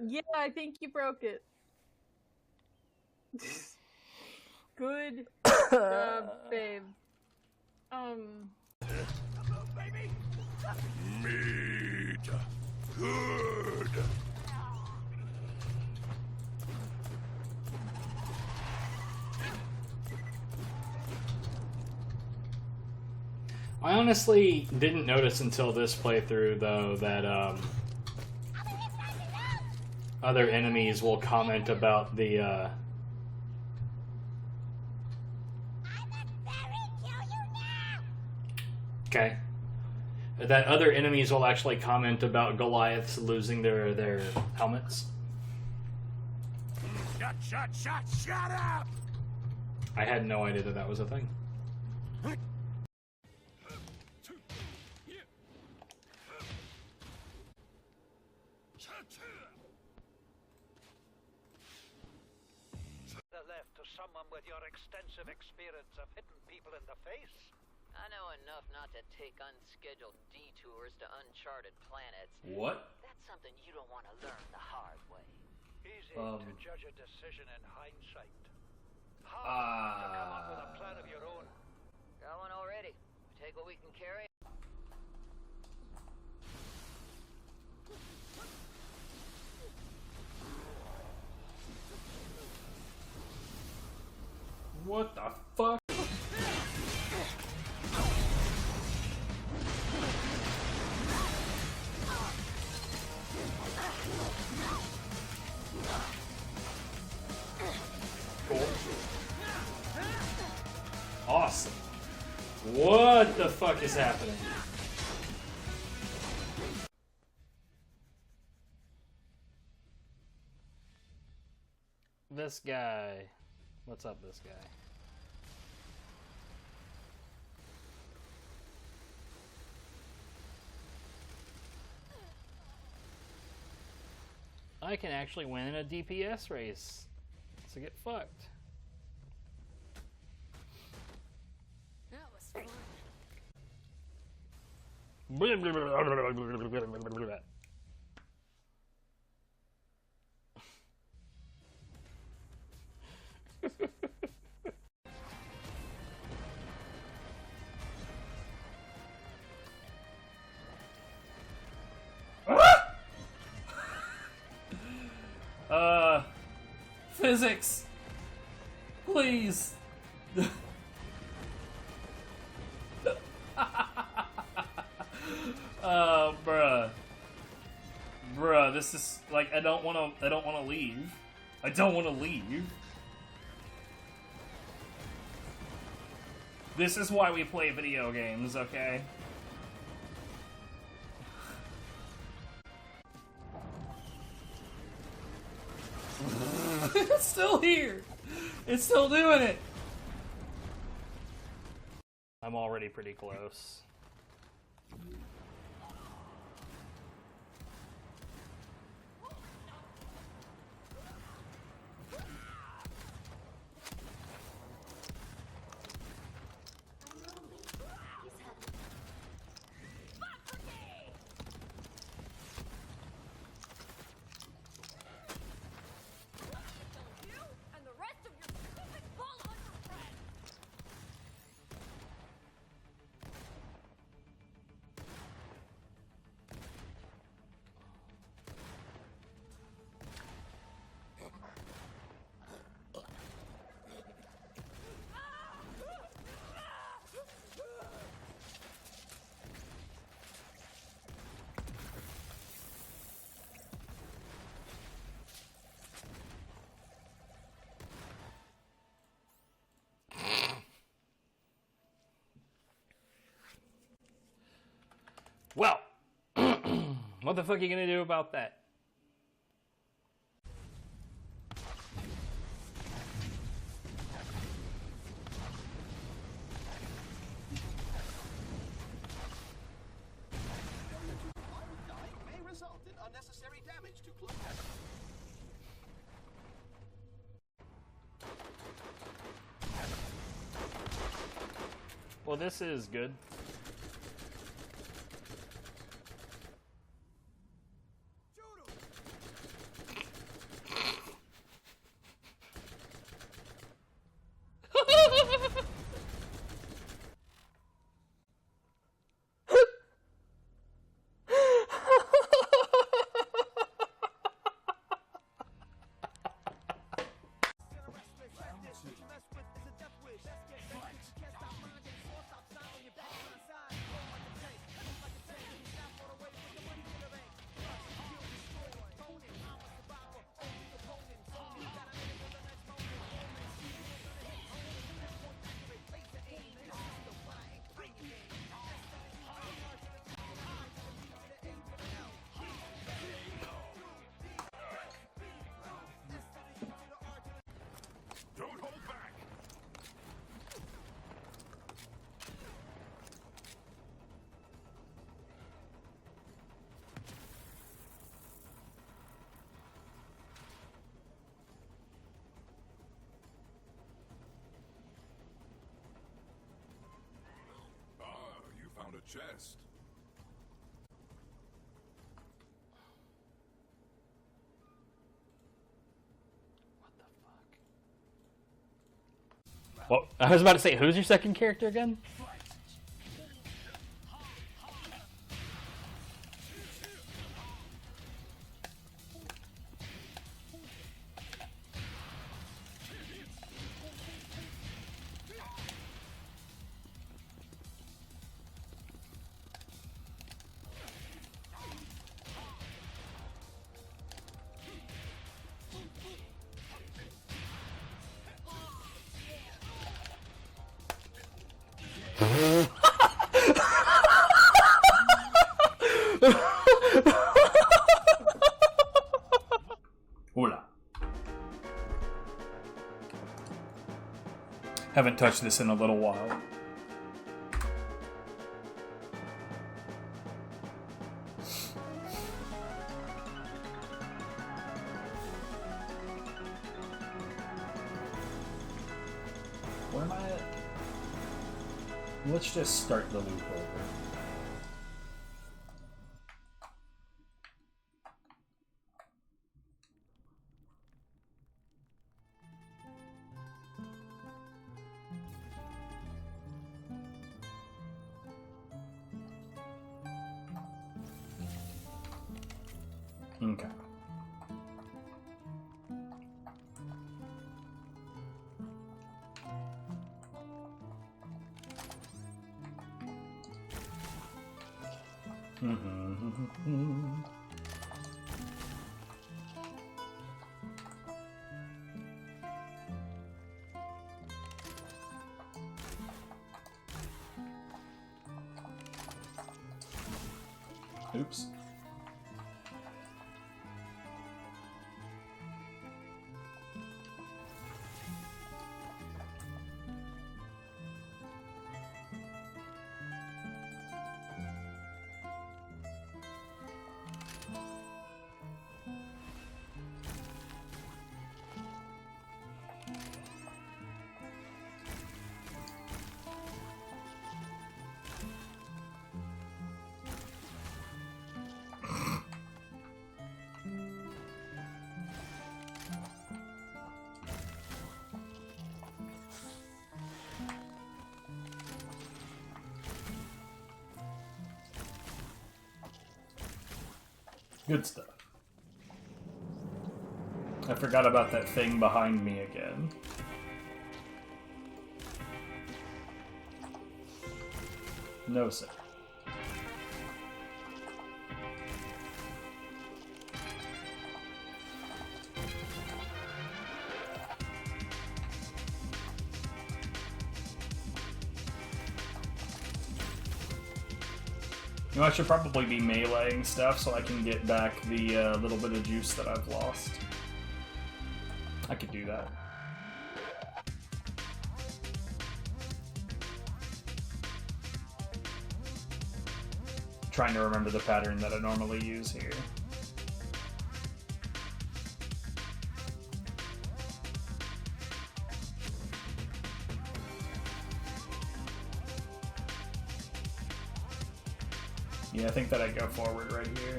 Yeah, I think you broke it. Good job, babe. Meat. Good. I honestly didn't notice until this playthrough, though, that other enemies will comment about the okay. That other enemies will actually comment about Goliaths losing their helmets. Shut up! I had no idea that was a thing. Left to someone with your extensive experience of hitting people in the face. I know enough not to take unscheduled detours to uncharted planets. What? That's something you don't want to learn the hard way. Easy to judge a decision in hindsight. Hard to come up with a plan of your own. Got one already. Take what we can carry. What the fuck? Cool. Awesome. What the fuck is happening? This guy. What's up, this guy? I can actually win in a DPS race. So get fucked. That was fun. Physics. Please. Bruh. Bruh, this is like I don't wanna leave. I don't wanna leave. This is why we play video games, okay? It's still here. It's still doing it. I'm already pretty close. Well, what the fuck are you gonna do about that? May result in unnecessary damage to clothes. Well, this is good. chest. Well, I was about to say, who's your second character again? Hola. Haven't touched this in a little while. Where am I at? Let's just start the loop over. Okay. Oops. Good stuff. I forgot about that thing behind me again. No, sir. You know, I should probably be meleeing stuff so I can get back the little bit of juice that I've lost. I could do that. Trying to remember the pattern that I normally use here. Yeah, I think that I'd go forward right here.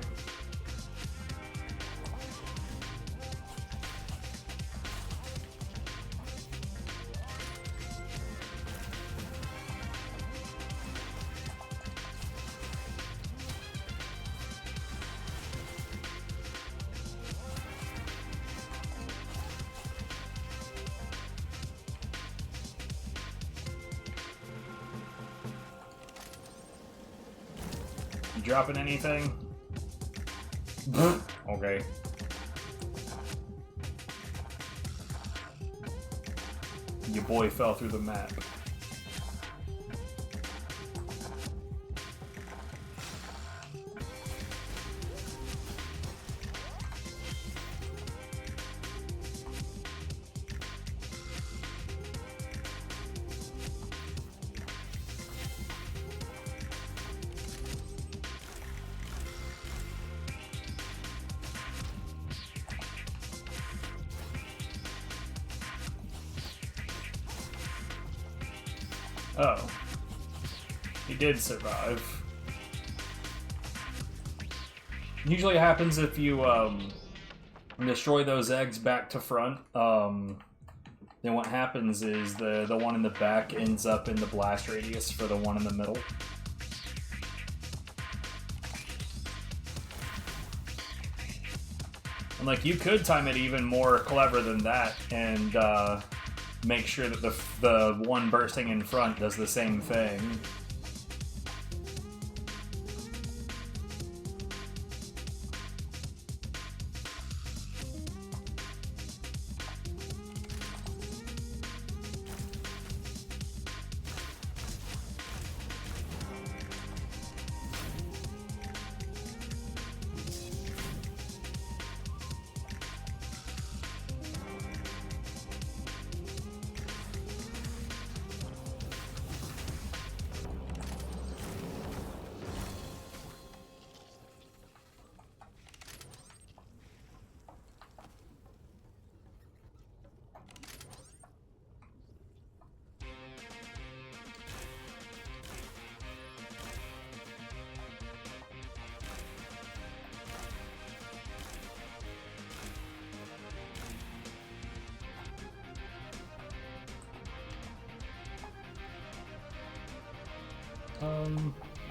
Dropping anything? Okay. Your boy fell through the map. Oh. He did survive. Usually happens if you destroy those eggs back to front. Then what happens is the one in the back ends up in the blast radius for the one in the middle. And like you could time it even more clever than that and make sure that the one bursting in front does the same thing.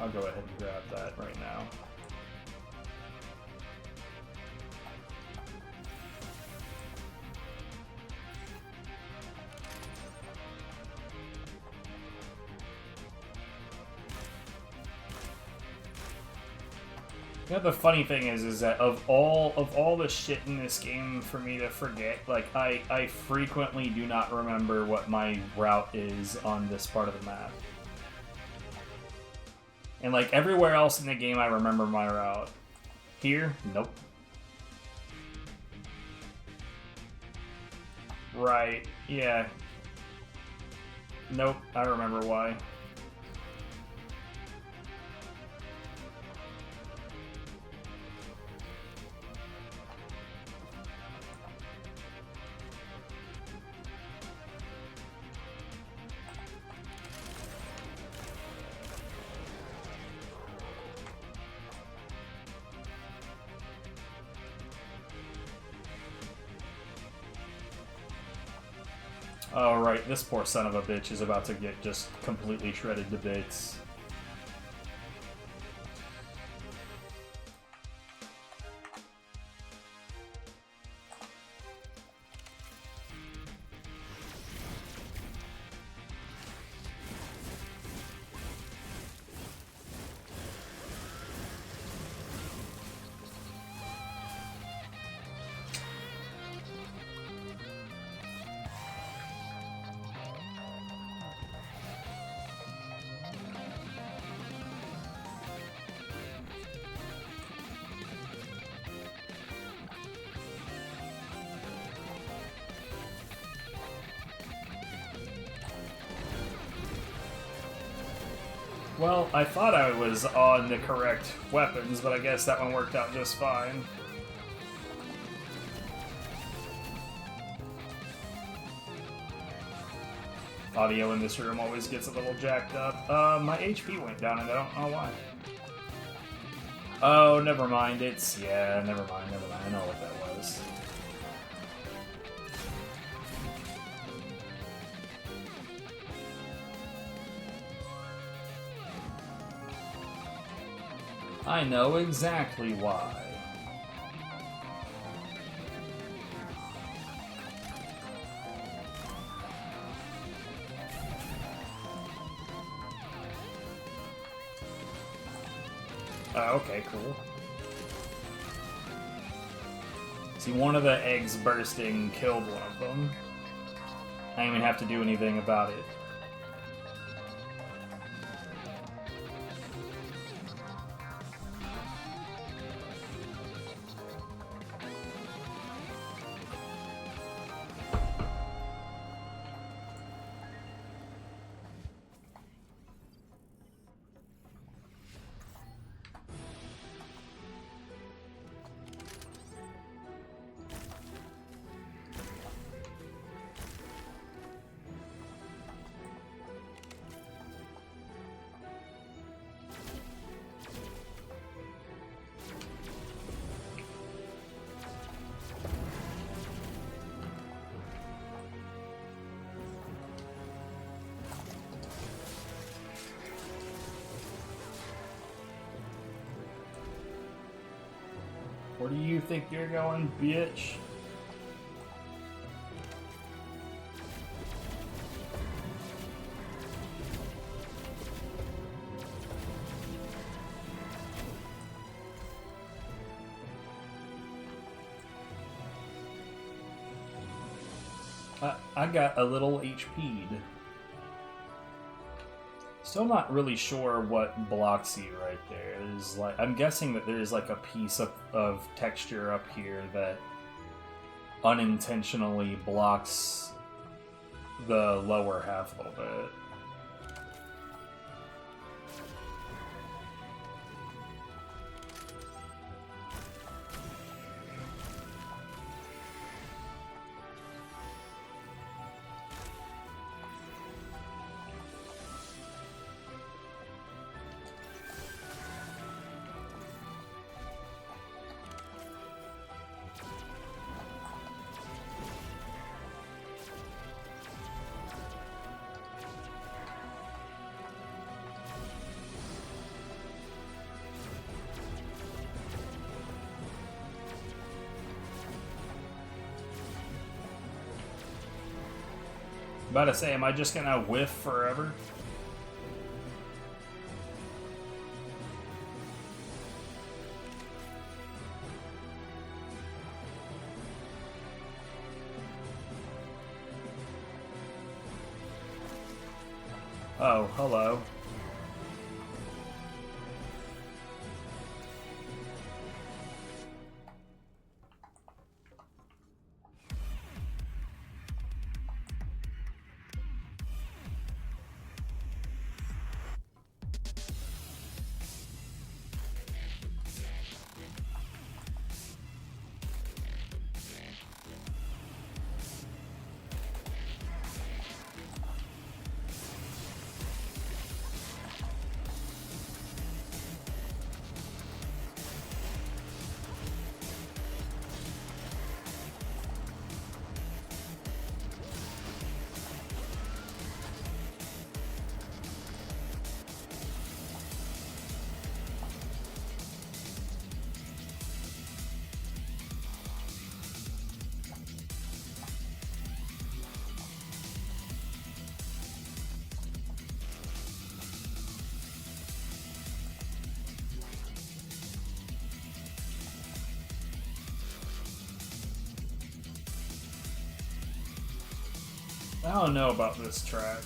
I'll go ahead and grab that right now. You know, the funny thing is that of all the shit in this game for me to forget, like I frequently do not remember what my route is on this part of the map. And like everywhere else in the game I remember my route. Here, nope. Right, yeah. Nope, I remember why. Oh, right, this poor son of a bitch is about to get just completely shredded to bits. Well, I thought I was on the correct weapons, but I guess that one worked out just fine. Audio in this room always gets a little jacked up. My HP went down and I don't know why. Oh, never mind. Yeah, never mind. I know what that was. I know exactly why. Okay, cool. See, one of the eggs bursting killed one of them. I didn't even have to do anything about it. Where do you think you're going, bitch? I got a little HP'd. Still not really sure what blocks you right there. There's like, I'm guessing that there's like a piece of texture up here that unintentionally blocks the lower half a little bit. About to say, am I just gonna whiff forever? Oh, hello. I don't know about this track.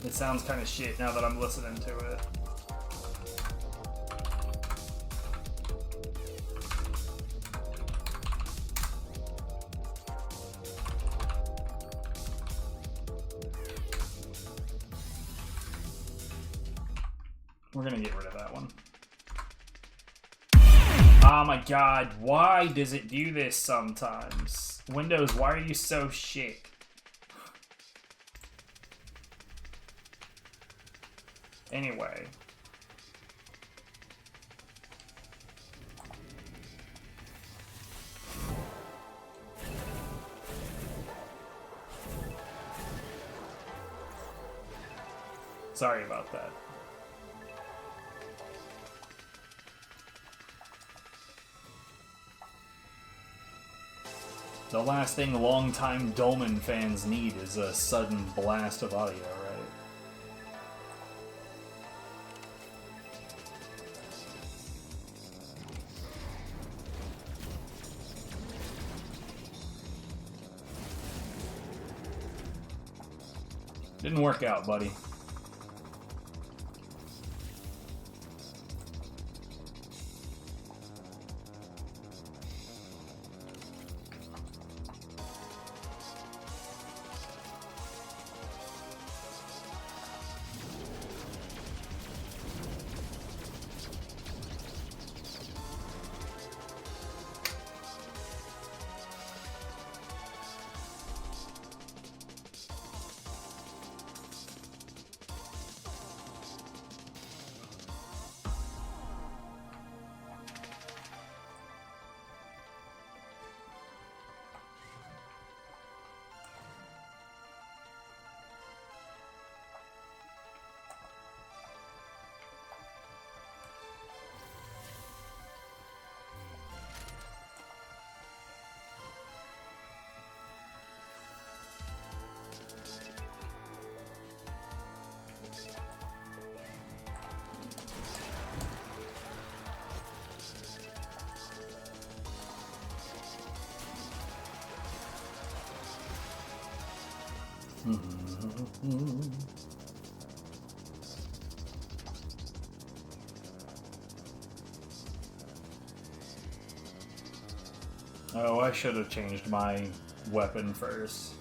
It sounds kind of shit now that I'm listening to it. We're gonna get rid of that one. Oh my god, why does it do this sometimes? Windows, why are you so shit? Anyway. Sorry about that. The last thing longtime Dolmen fans need is a sudden blast of audio, right? Didn't work out, buddy. Oh, I should have changed my weapon first.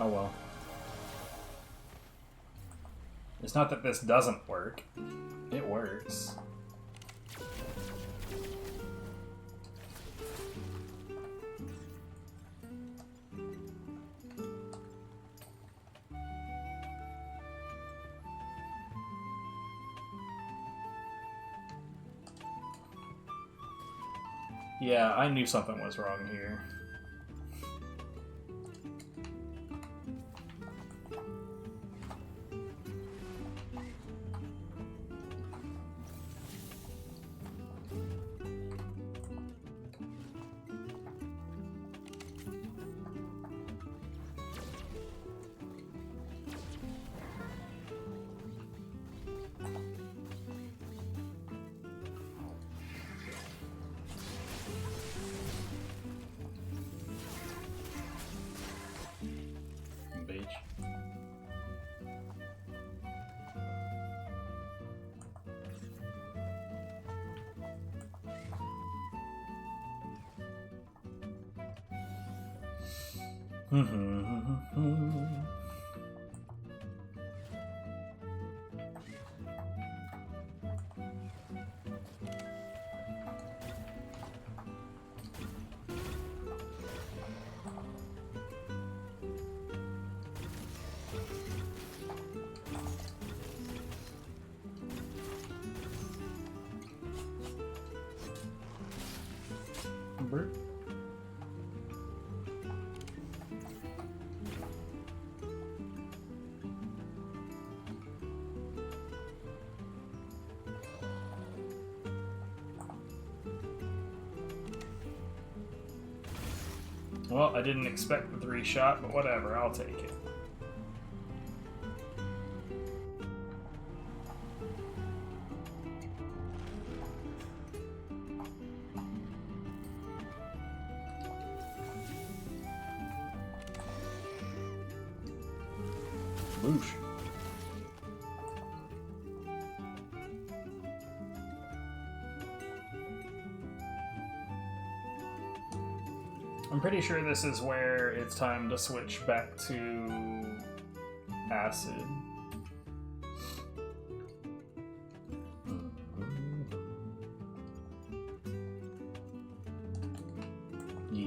Oh well. It's not that this doesn't work. It works. Yeah, I knew something was wrong here. Beach. Bert? Well, I didn't expect the 3-shot, but whatever, I'll take it. Boosh. I'm pretty sure this is where it's time to switch back to acid. Yeah.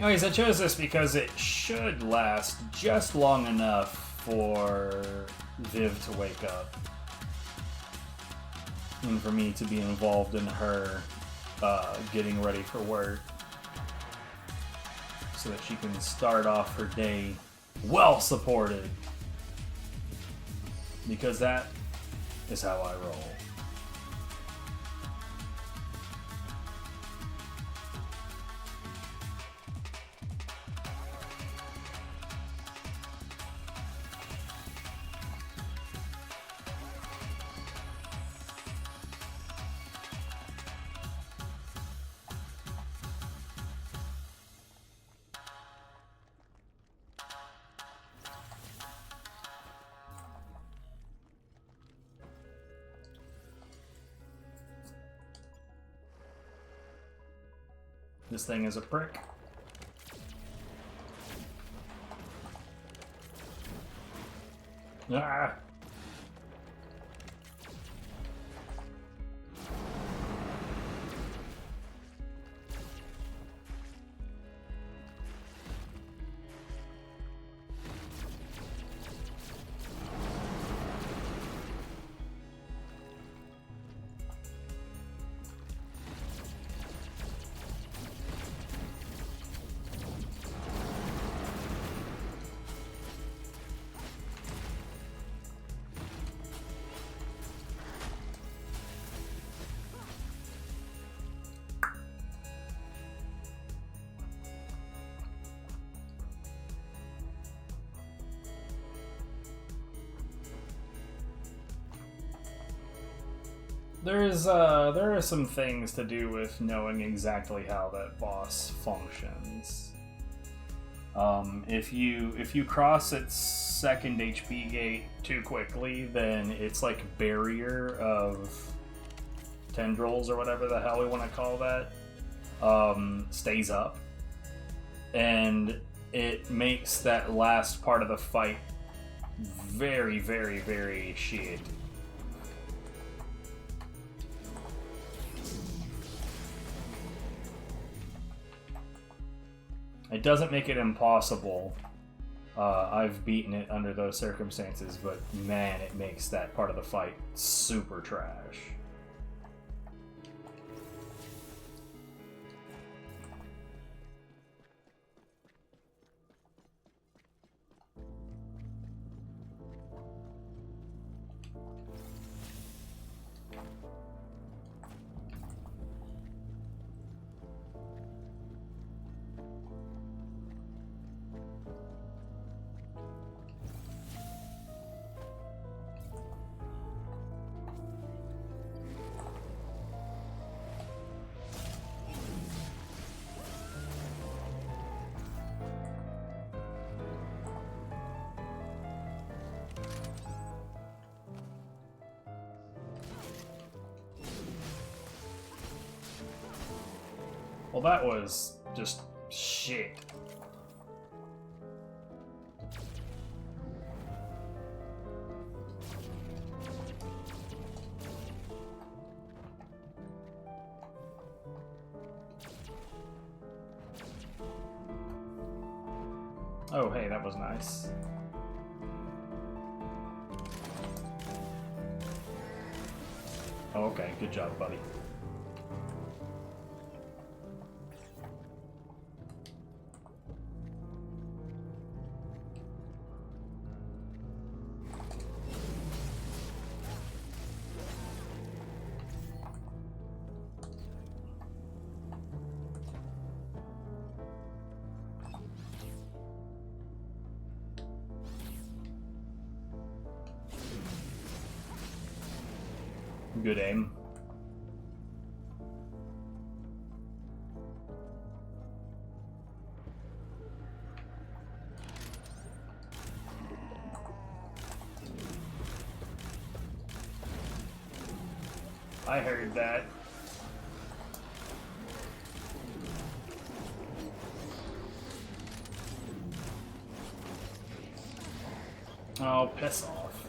Anyways, I chose this because it should last just long enough for Viv to wake up. And for me to be involved in her getting ready for work. So that she can start off her day well supported. Because that is how I roll. This thing is a prick. Ah! There are some things to do with knowing exactly how that boss functions. If you cross its second HP gate too quickly, then its like barrier of tendrils or whatever the hell we want to call that stays up, and it makes that last part of the fight very, very, very shit. It doesn't make it impossible. I've beaten it under those circumstances, but man, it makes that part of the fight super trash. Well, that was just shit. Oh, hey, that was nice. Oh, okay, good job, buddy. Good aim. I heard that. Oh, piss off.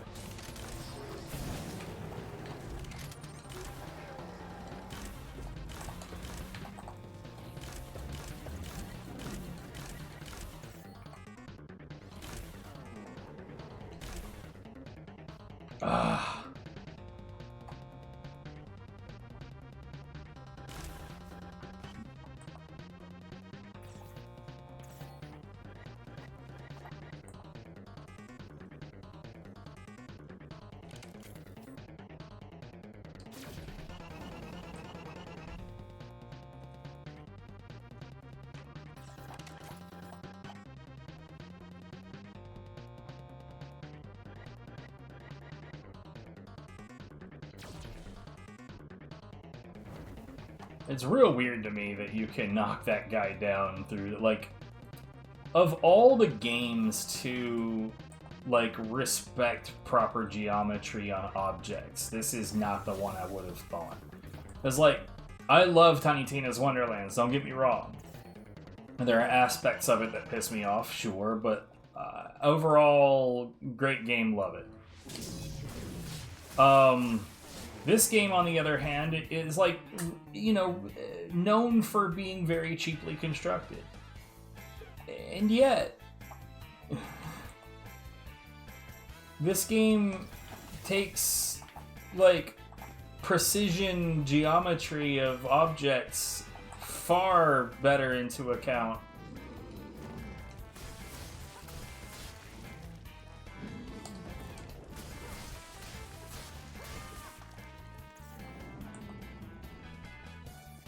Ah. It's real weird to me that you can knock that guy down through, like, of all the games to, like, respect proper geometry on objects, this is not the one I would have thought. Because, like, I love Tiny Tina's Wonderlands, don't get me wrong. There are aspects of it that piss me off, sure, but overall, great game, love it. This game, on the other hand, is like, you know, known for being very cheaply constructed. And yet, this game takes, like, precision geometry of objects far better into account.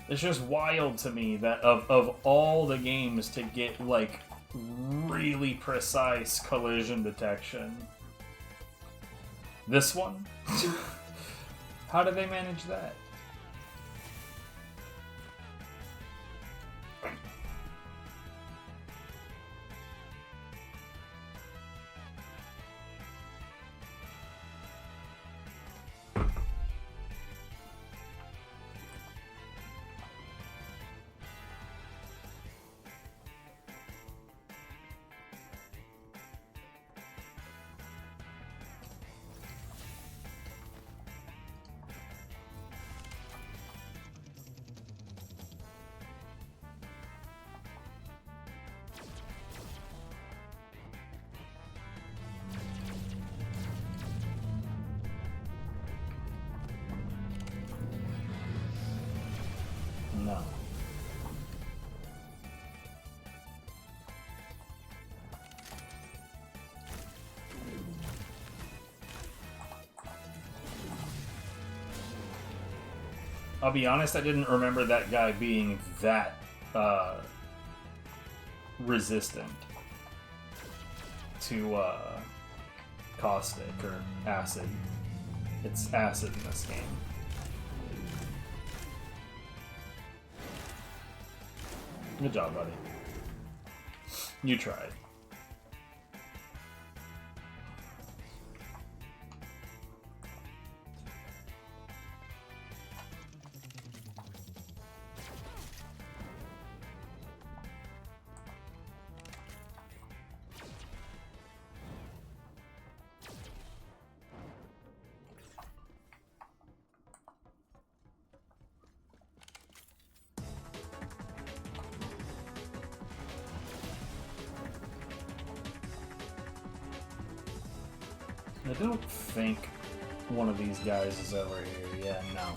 It's just wild to me that of all the games to get, like, really precise collision detection, this one? How did they manage that? No. I'll be honest, I didn't remember that guy being that resistant to caustic or acid. It's acid in this game. Good job, buddy. You tried. I don't think one of these guys is over here. Yeah, no.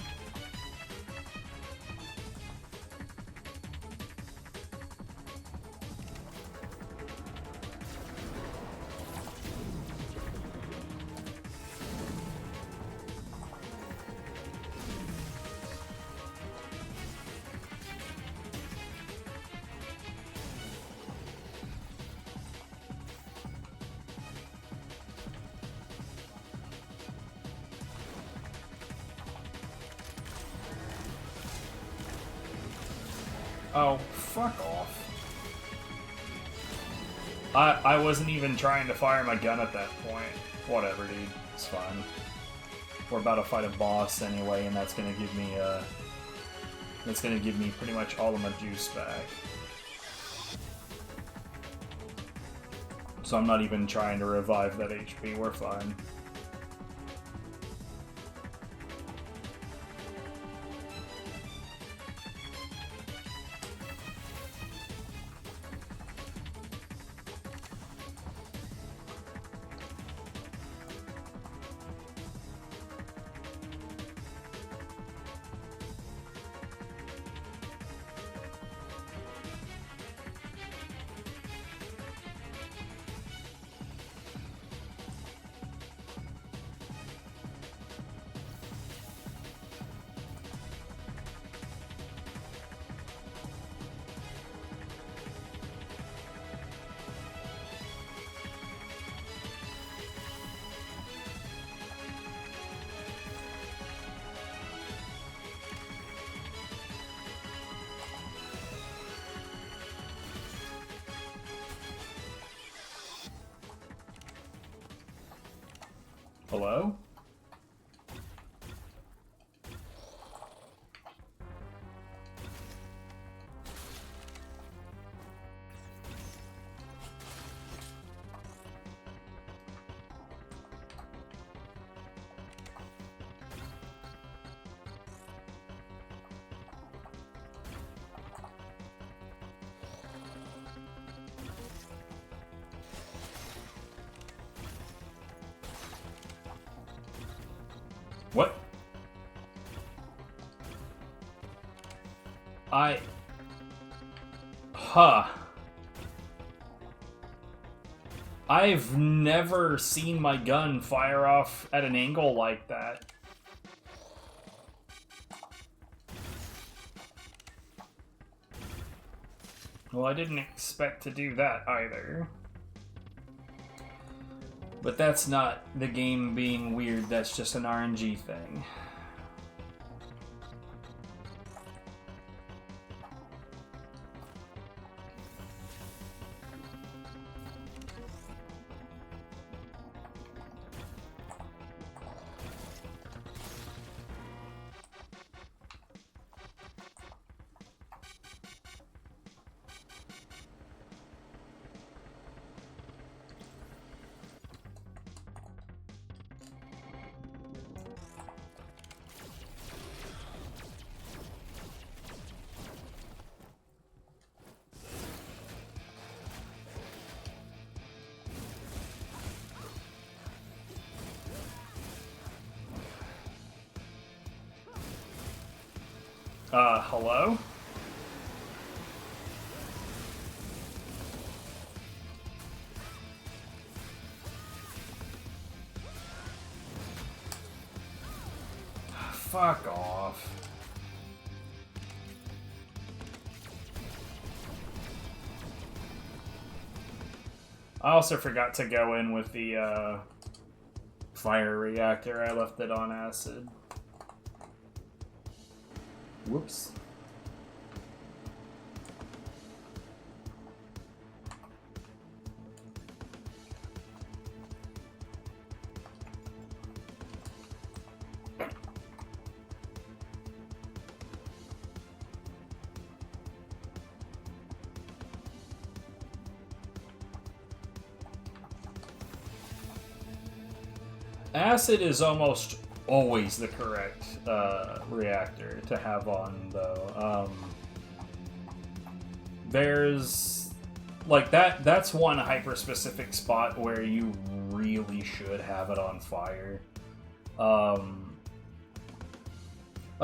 Oh, fuck off. I wasn't even trying to fire my gun at that point. Whatever, dude. It's fine. We're about to fight a boss anyway, and that's gonna give me pretty much all of my juice back. So I'm not even trying to revive that HP. We're fine. Hello? What? Huh. I've never seen my gun fire off at an angle like that. Well, I didn't expect to do that either. But that's not the game being weird, that's just an RNG thing. Hello? Fuck off. I also forgot to go in with the fire reactor. I left it on acid. Whoops. Acid is almost always the correct reactor to have on, though. There's like that's one hyper-specific spot where you really should have it on fire. Like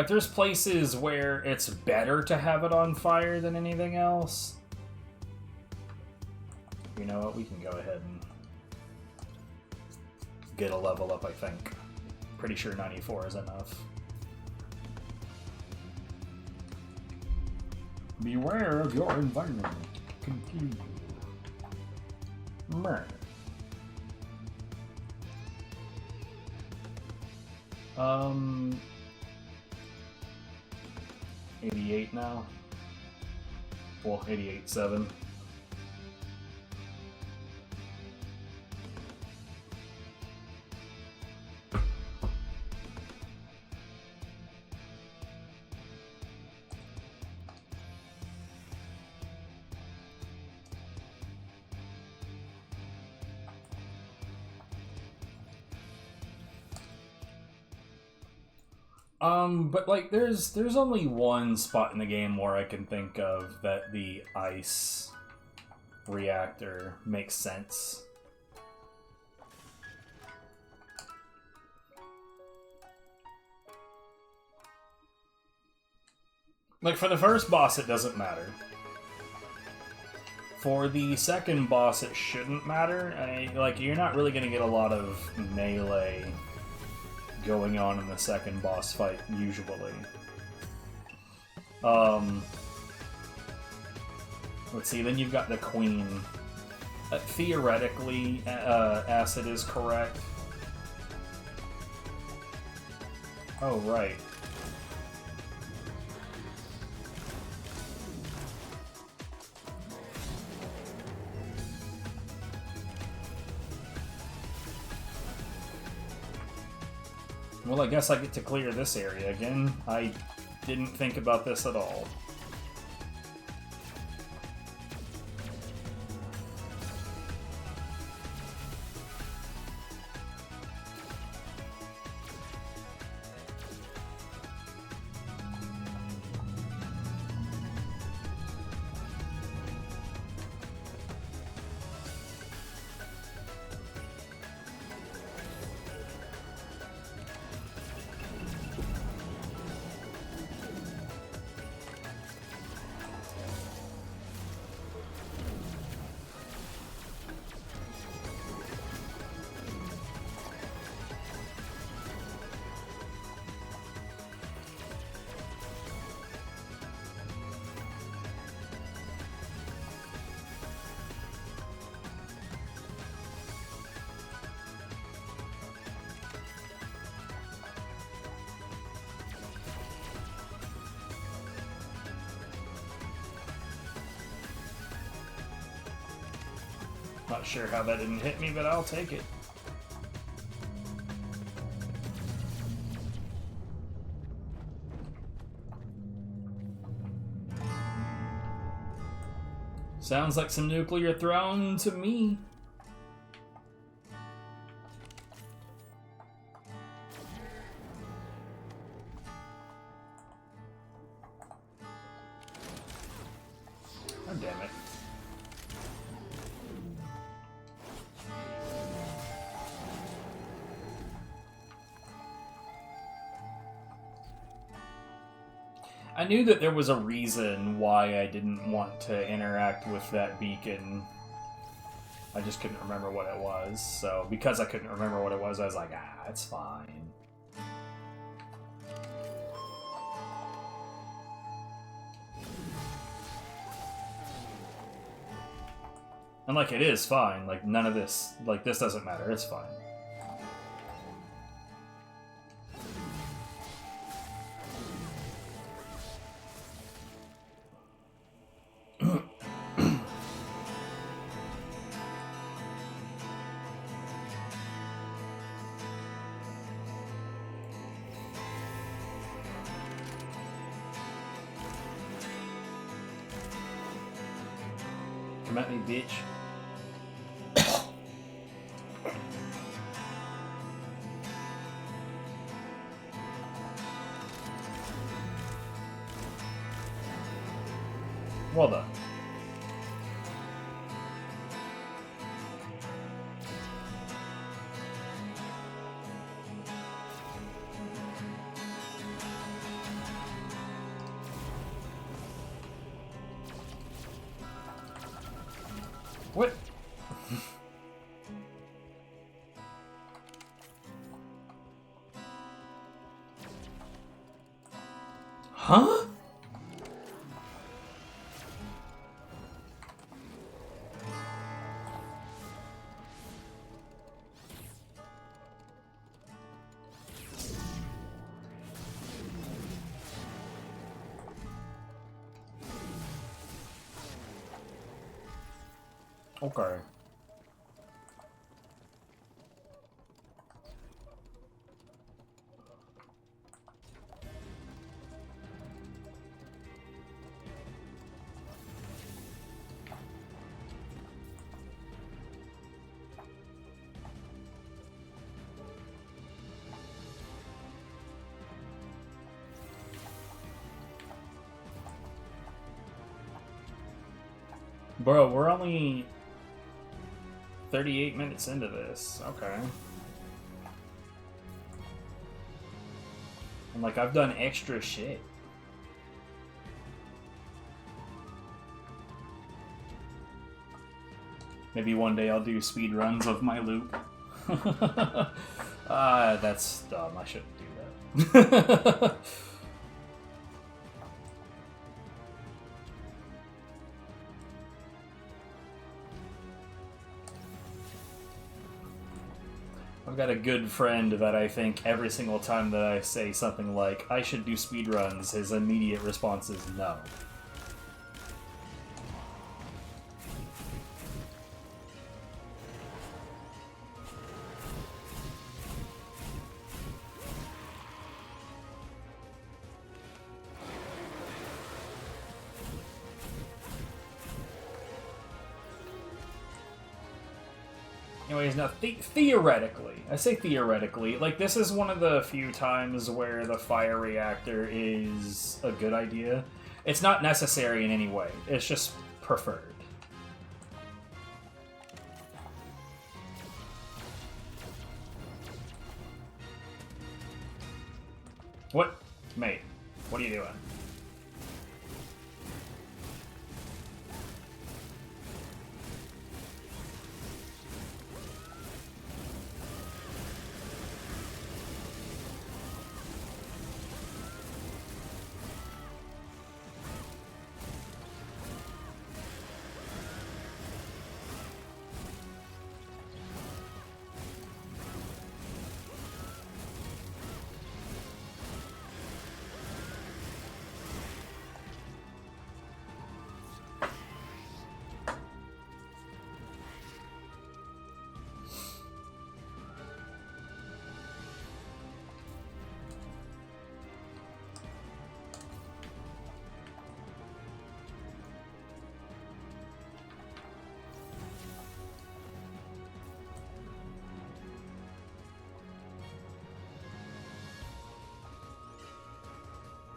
there's places where it's better to have it on fire than anything else. You know what? We can go ahead and get a level up, I think. Pretty sure 94 is enough. Beware of your environment. Continue. Meh. 88 now. Well, 88.7. But like, there's only one spot in the game where I can think of that the ice reactor makes sense. Like, for the first boss, it doesn't matter. For the second boss, it shouldn't matter. Like, you're not really going to get a lot of melee going on in the second boss fight, usually. Let's see, then you've got the Queen. Theoretically, Acid is correct. Oh, right. Well, I guess I get to clear this area again. I didn't think about this at all. Not sure how that didn't hit me, but I'll take it. Sounds like some nuclear thrown to me. Oh, damn it. I knew that there was a reason why I didn't want to interact with that beacon. I just couldn't remember what it was. So, because I couldn't remember what it was, I was like, ah, it's fine. And, like, it is fine. Like, none of this, like, this doesn't matter. It's fine. Come at me, bitch. Well done. What? Huh? Okay. Bro, we're only 38 minutes into this. Okay. And like, I've done extra shit. Maybe one day I'll do speed runs of my loop. That's dumb. I shouldn't do that. I've got a good friend that I think every single time that I say something like, I should do speedruns, his immediate response is no. Anyways, now theoretically, I say theoretically, like this is one of the few times where the fire reactor is a good idea. It's not necessary in any way, it's just preferred. What? Mate, what are you doing?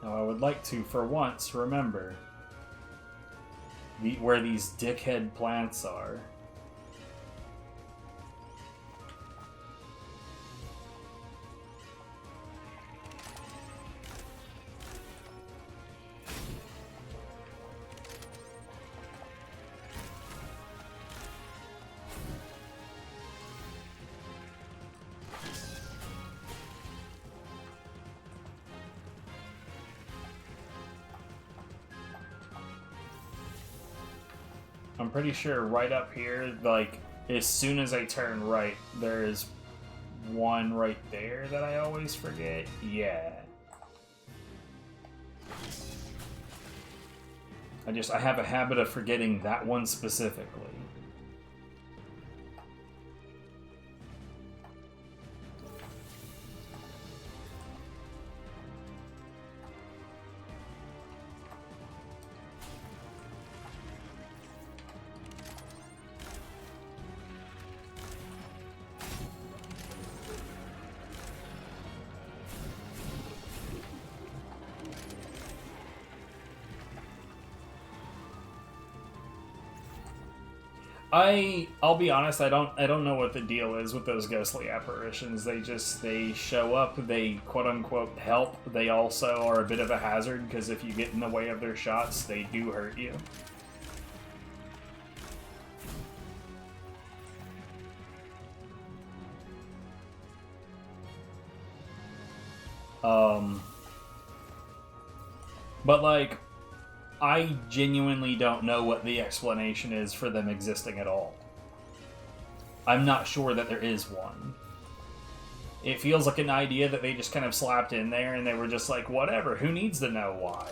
Now I would like to, for once, remember where these dickhead plants are. I'm pretty sure right up here, like, as soon as I turn right, there is one right there that I always forget. Yeah. I have a habit of forgetting that one specifically. I'll be honest, I don't know what the deal is with those ghostly apparitions. They show up, they quote unquote help. They also are a bit of a hazard because if you get in the way of their shots, they do hurt you. But like, I genuinely don't know what the explanation is for them existing at all. I'm not sure that there is one. It feels like an idea that they just kind of slapped in there and they were just like, whatever, who needs to know why?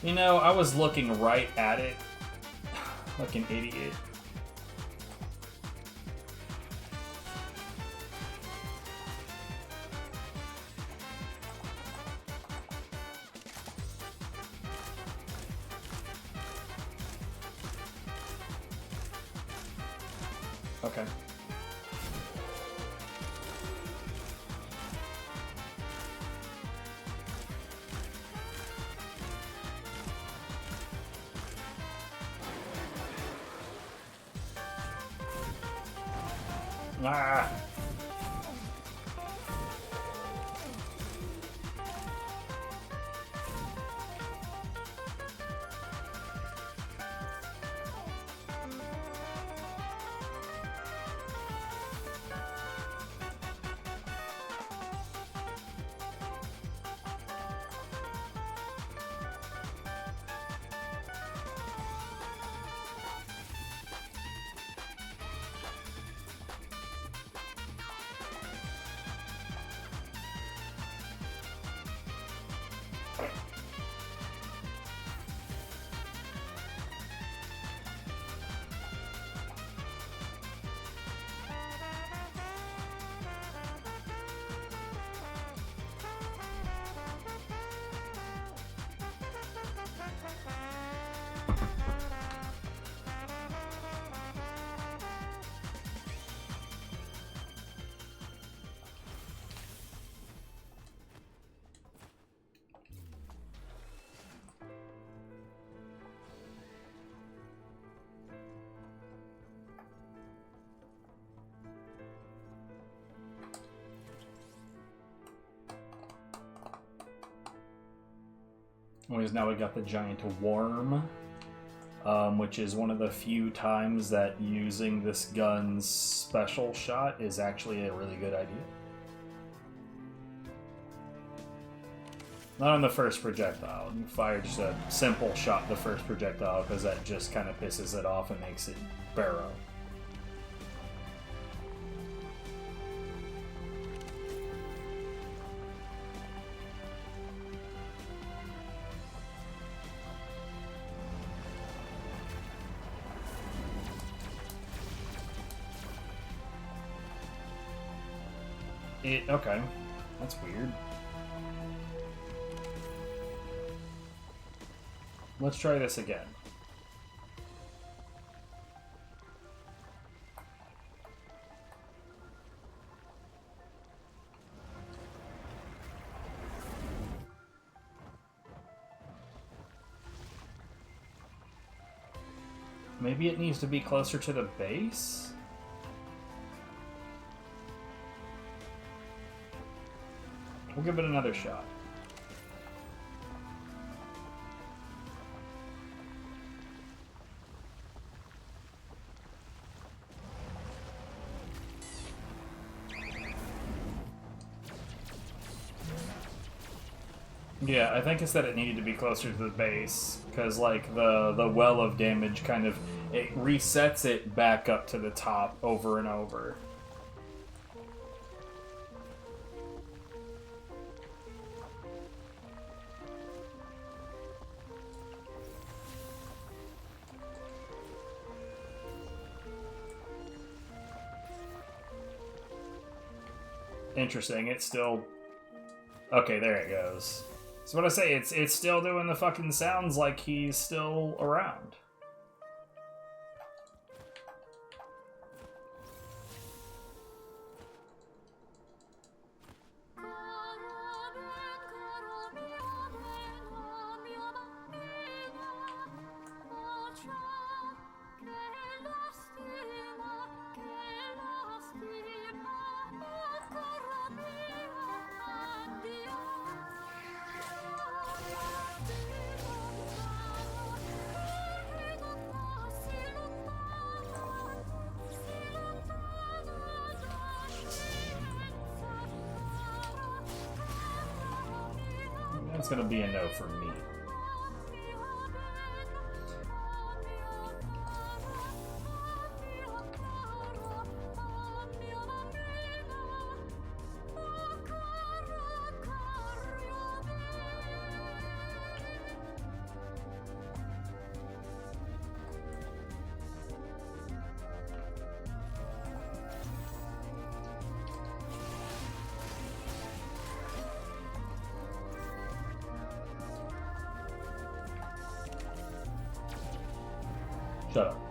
You know, I was looking right at it like an idiot. Okay. Ah. Because now we got the giant worm, which is one of the few times that using this gun's special shot is actually a really good idea. Not on the first projectile. You fire just a simple shot the first projectile because that just kind of pisses it off and makes it barrow. Okay. That's weird. Let's try this again. Maybe it needs to be closer to the base? We'll give it another shot. Yeah, I think it's that it needed to be closer to the base, because like the well of damage kind of it resets it back up to the top over and over. Interesting, it's still... Okay, there it goes. So what I say, it's still doing the fucking sounds like he's still around. That's gonna be a no for me. Shut up.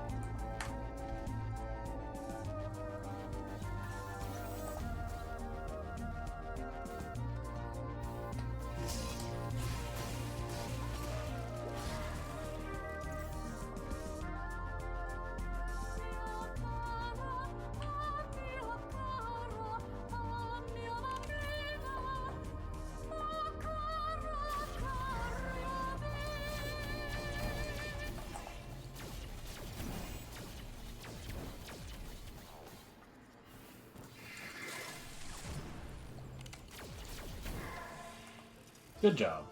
Good job.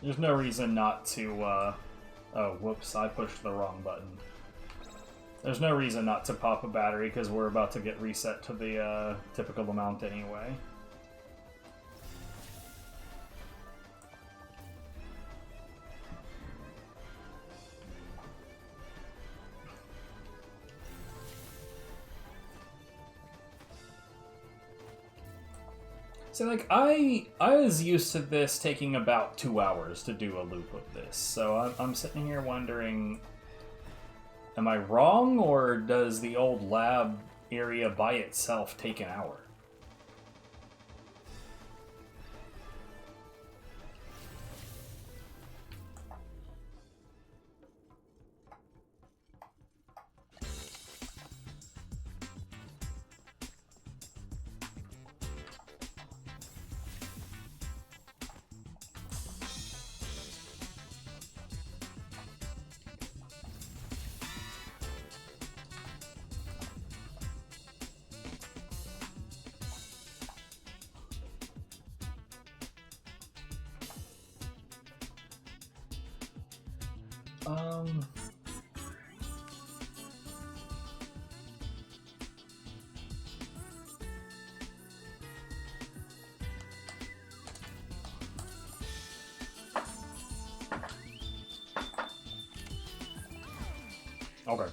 There's no reason not to, oh, whoops, I pushed the wrong button. There's no reason not to pop a battery, because we're about to get reset to the, typical amount anyway. So like I was used to this taking about 2 hours to do a loop of this, so I'm sitting here wondering, am I wrong, or does the old lab area by itself take an hour? Um... Okay.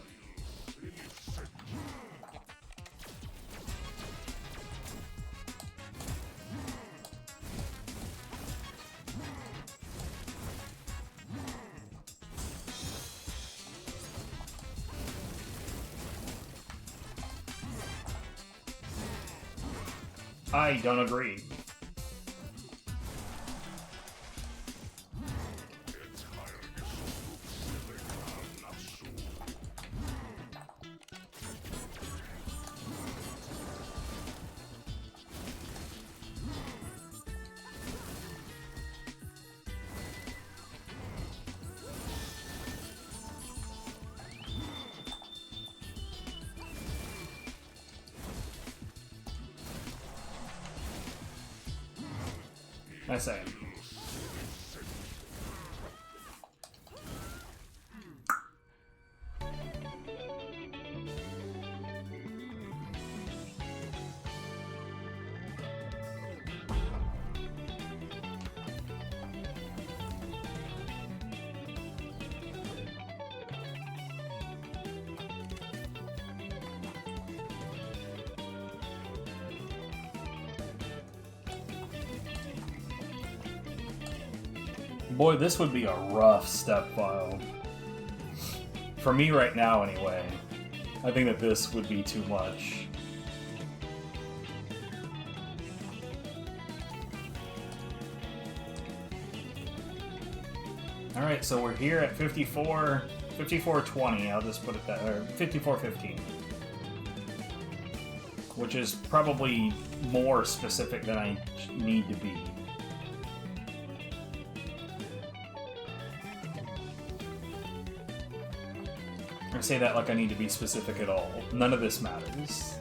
I don't agree. I say. Boy, this would be a rough step file. For me right now, anyway. I think that this would be too much. Alright, so we're here at 54:20, I'll just put it that, or 54:15. Which is probably more specific than I need to be. I say that like I need to be specific at all. None of this matters.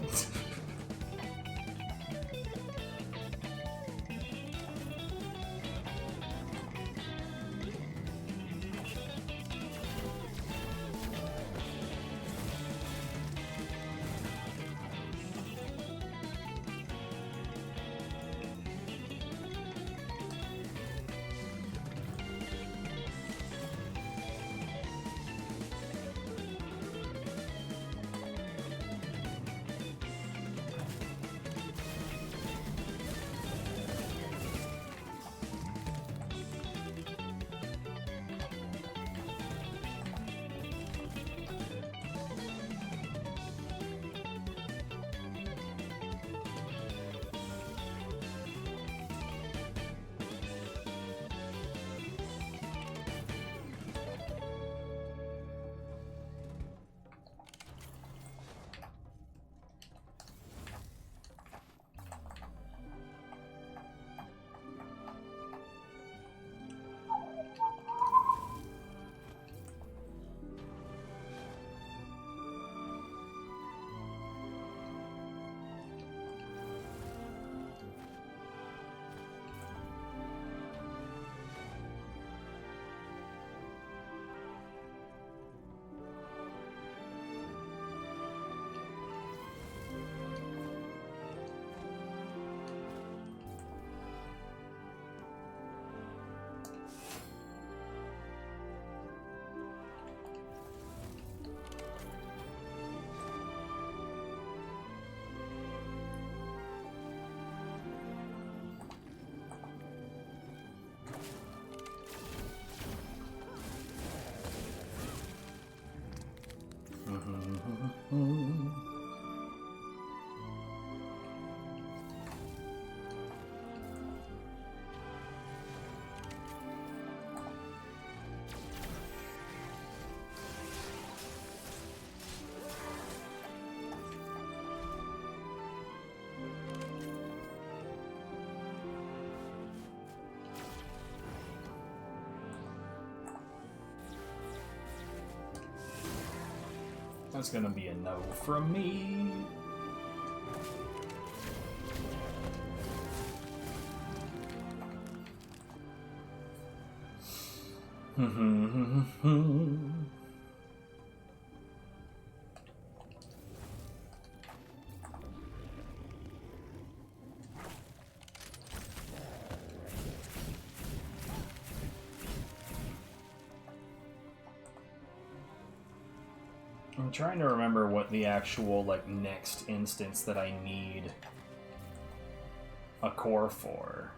That's gonna be a no from me. I'm trying to remember what the actual, like, next instance that I need a core for.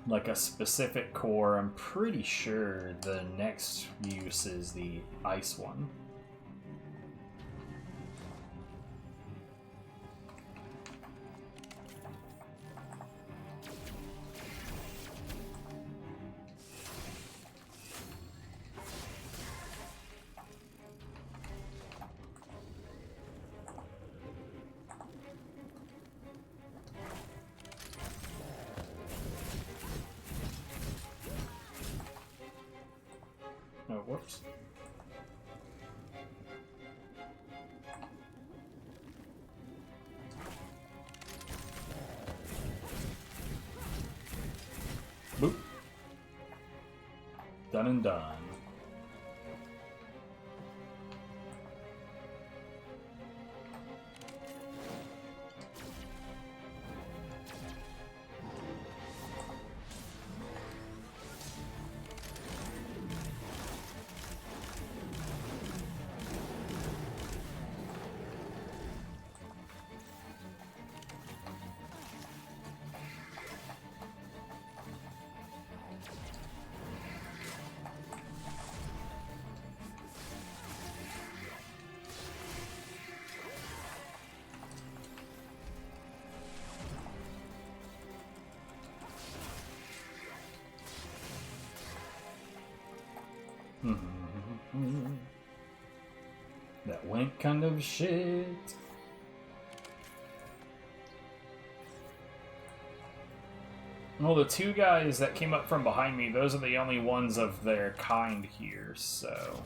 Like a specific core, I'm pretty sure the next use is the ice one. Oh, whoops. Boop. Done and done. That went kind of shit. Well, the two guys that came up from behind me, those are the only ones of their kind here, so...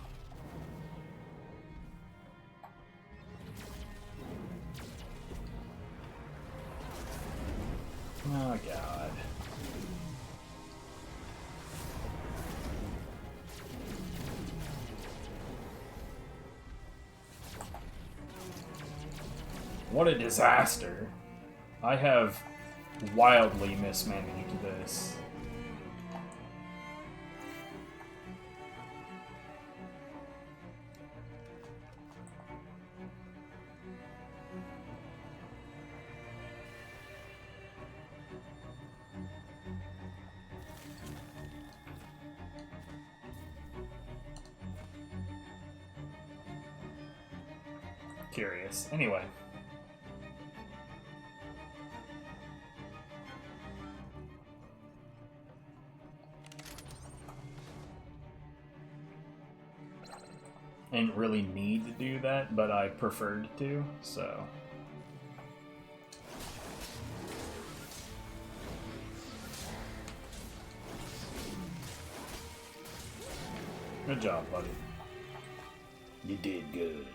Oh, God. What a disaster. I have wildly mismanaged this. Curious. Anyway. I didn't really need to do that, but I preferred to, so... Good job, buddy. You did good.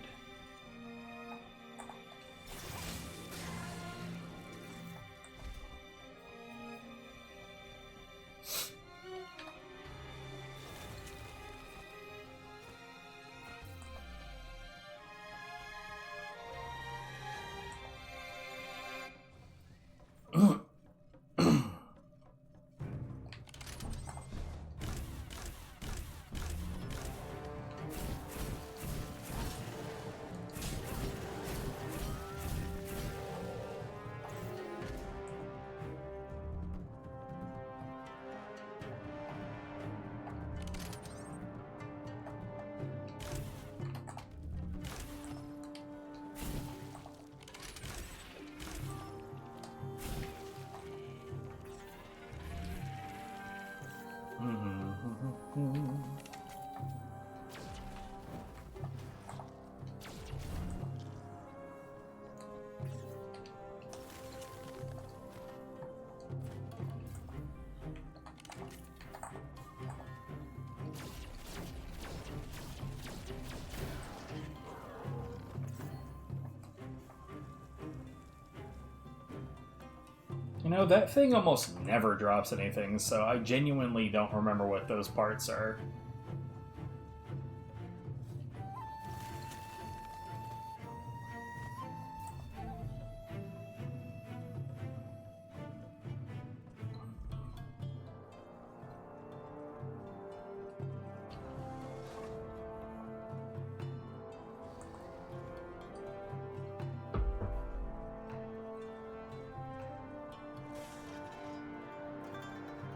You know, that thing almost never drops anything, so I genuinely don't remember what those parts are.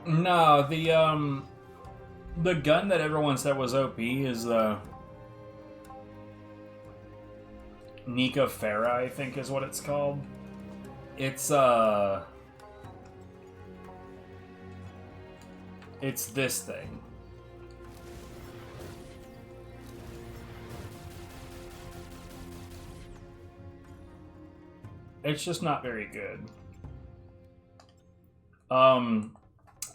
No, the gun that everyone said was OP is the Nika Farah, I think is what it's called. It's this thing. It's just not very good.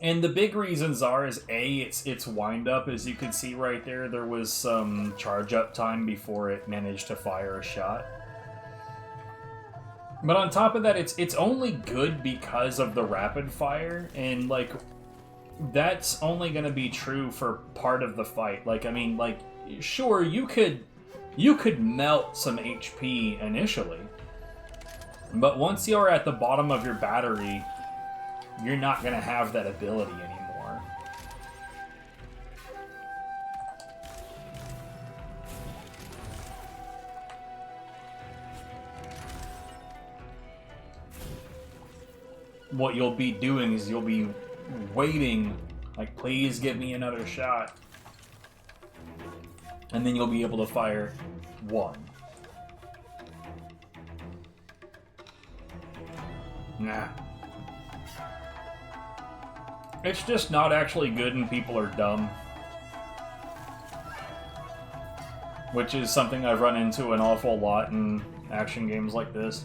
And the big reasons are is A, its wind up, as you can see right there. There was some charge up time before it managed to fire a shot. But on top of that, it's only good because of the rapid fire, and like that's only going to be true for part of the fight. Like, I mean, like, sure, you could melt some HP initially, but once you're at the bottom of your battery, you're not going to have that ability anymore. What you'll be doing is you'll be waiting, like, please give me another shot. And then you'll be able to fire one. Nah. It's just not actually good and people are dumb. Which is something I've run into an awful lot in action games like this.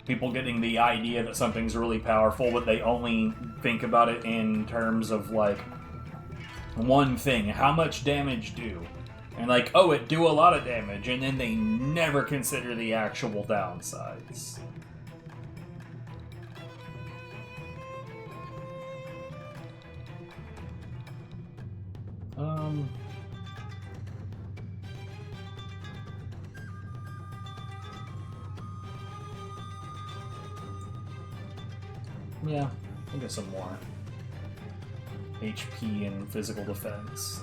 People getting the idea that something's really powerful, but they only think about it in terms of, like, one thing. How much damage do? And like, oh, it do a lot of damage, and then they never consider the actual downsides. Yeah, I'll get some more HP and physical defense.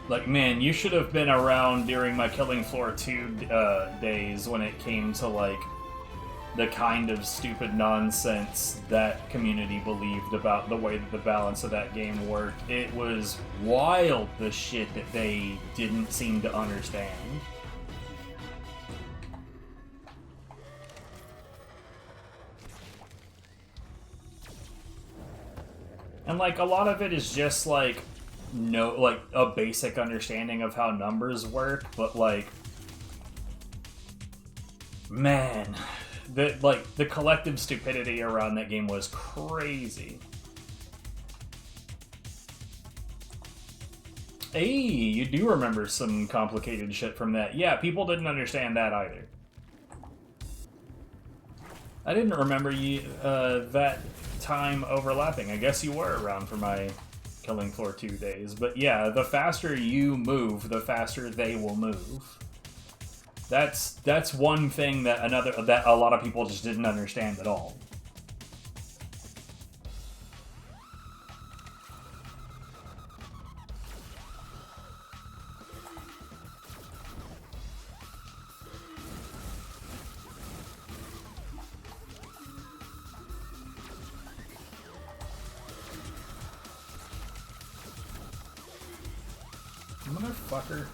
Like, man, you should have been around during my Killing Floor 2 days when it came to, like, the kind of stupid nonsense that community believed about the way that the balance of that game worked. It was wild, the shit that they didn't seem to understand. And, like, a lot of it is just, like, a basic understanding of how numbers work, but, like, man, the collective stupidity around that game was crazy. Hey, you do remember some complicated shit from that. Yeah, people didn't understand that either. I didn't remember you that time overlapping. I guess you were around for my Killing Floor 2 days. But yeah, the faster you move, the faster they will move. That's one thing that a lot of people just didn't understand at all. Motherfucker.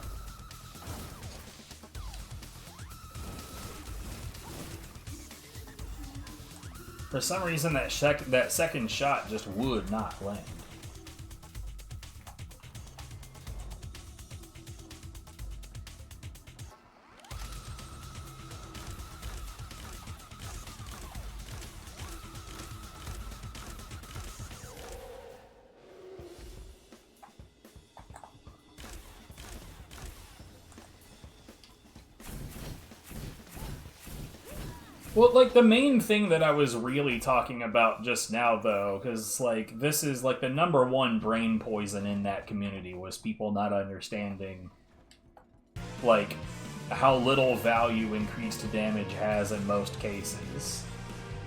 For some reason, that second shot just would not land. Well, like, the main thing that I was really talking about just now, though, because, like, this is, like, the #1 brain poison in that community was people not understanding, like, how little value increased damage has in most cases.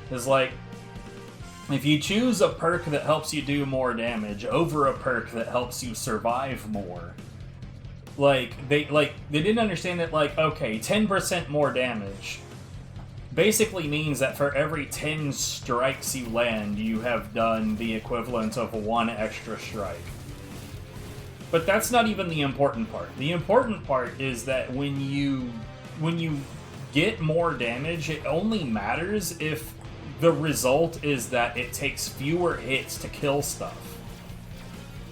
Because, like, if you choose a perk that helps you do more damage over a perk that helps you survive more, they didn't understand that, like, okay, 10% more damage basically means that for every 10 strikes you land, you have done the equivalent of 1 extra strike. But that's not even the important part. The important part is that when you get more damage, it only matters if the result is that it takes fewer hits to kill stuff.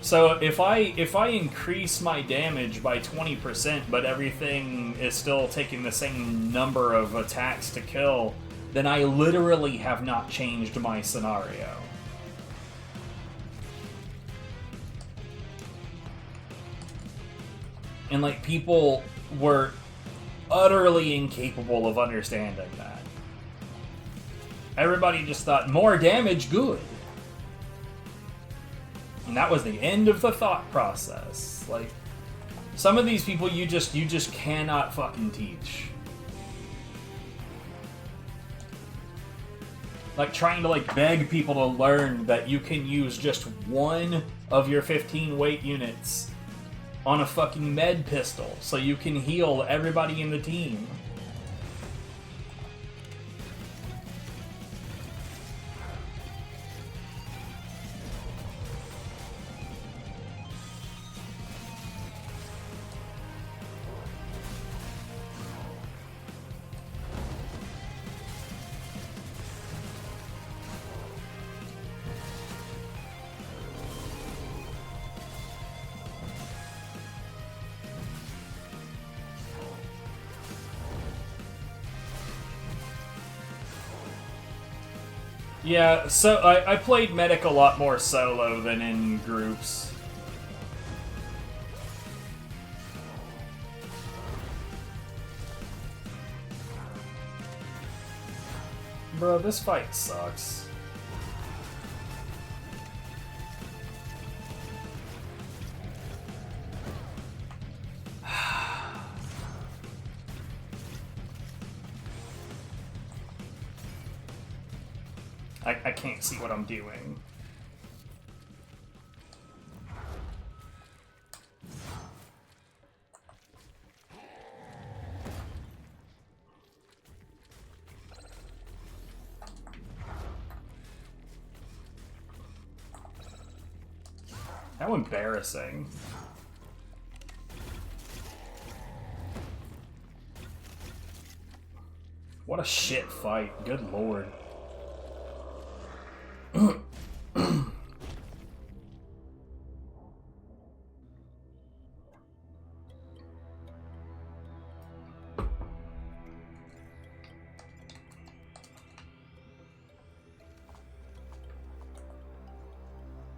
So if I increase my damage by 20%, but everything is still taking the same number of attacks to kill, then I literally have not changed my scenario. And, like, people were utterly incapable of understanding that. Everybody just thought, more damage, good. And that was the end of the thought process. Like, some of these people you just cannot fucking teach. Like, trying to, like, beg people to learn that you can use just one of your 15 weight units on a fucking med pistol so you can heal everybody in the team. Yeah, so I played Medic a lot more solo than in groups. Bro, this fight sucks. I can't see what I'm doing. How embarrassing. What a shit fight, good lord.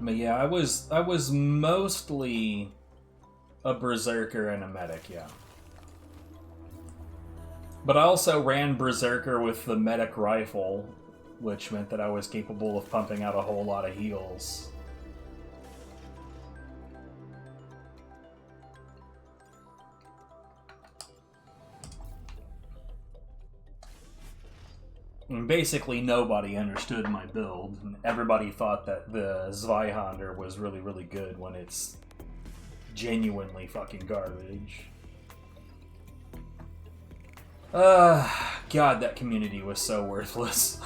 But yeah, I was mostly a berserker and a medic, yeah. But I also ran berserker with the medic rifle, which meant that I was capable of pumping out a whole lot of heals. And basically nobody understood my build, and everybody thought that the Zweihander was really, really good when it's genuinely fucking garbage. God, that community was so worthless.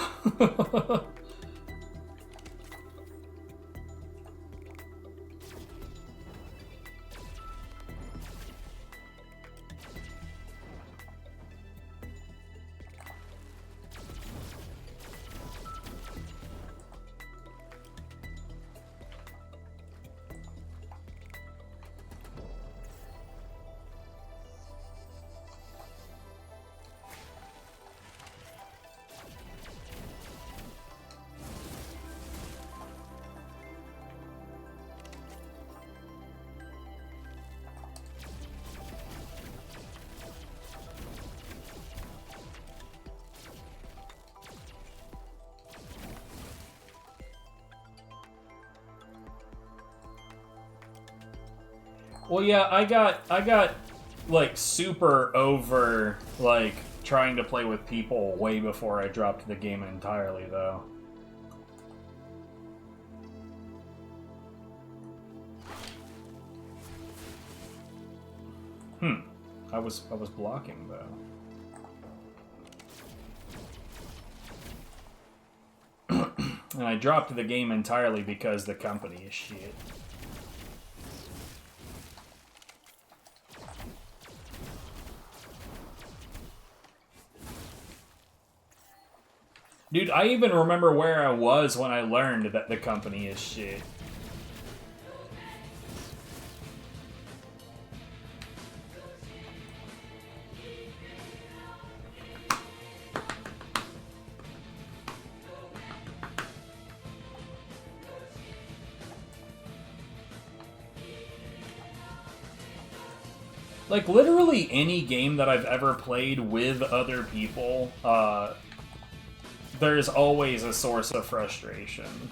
Well, yeah, I got like super over like trying to play with people way before I dropped the game entirely, though. I was blocking though. And I dropped the game entirely because the company is shit. Dude, I even remember where I was when I learned that the company is shit. Like, literally any game that I've ever played with other people, there's always a source of frustration.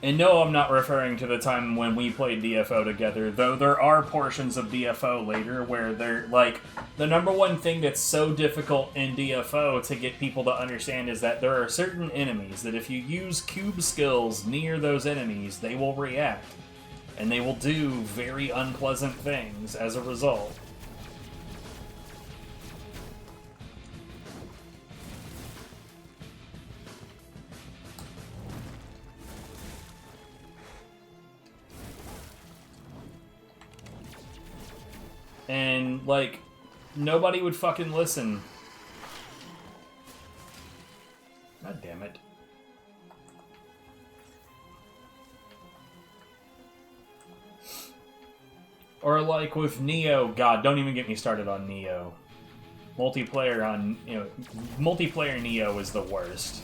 And no, I'm not referring to the time when we played DFO together, though there are portions of DFO later where they're, like, the number one thing that's so difficult in DFO to get people to understand is that there are certain enemies that if you use cube skills near those enemies, they will react. And they will do very unpleasant things as a result. And, like, nobody would fucking listen. God damn it. Or like with Neo, God, don't even get me started on Neo. Multiplayer Neo is the worst.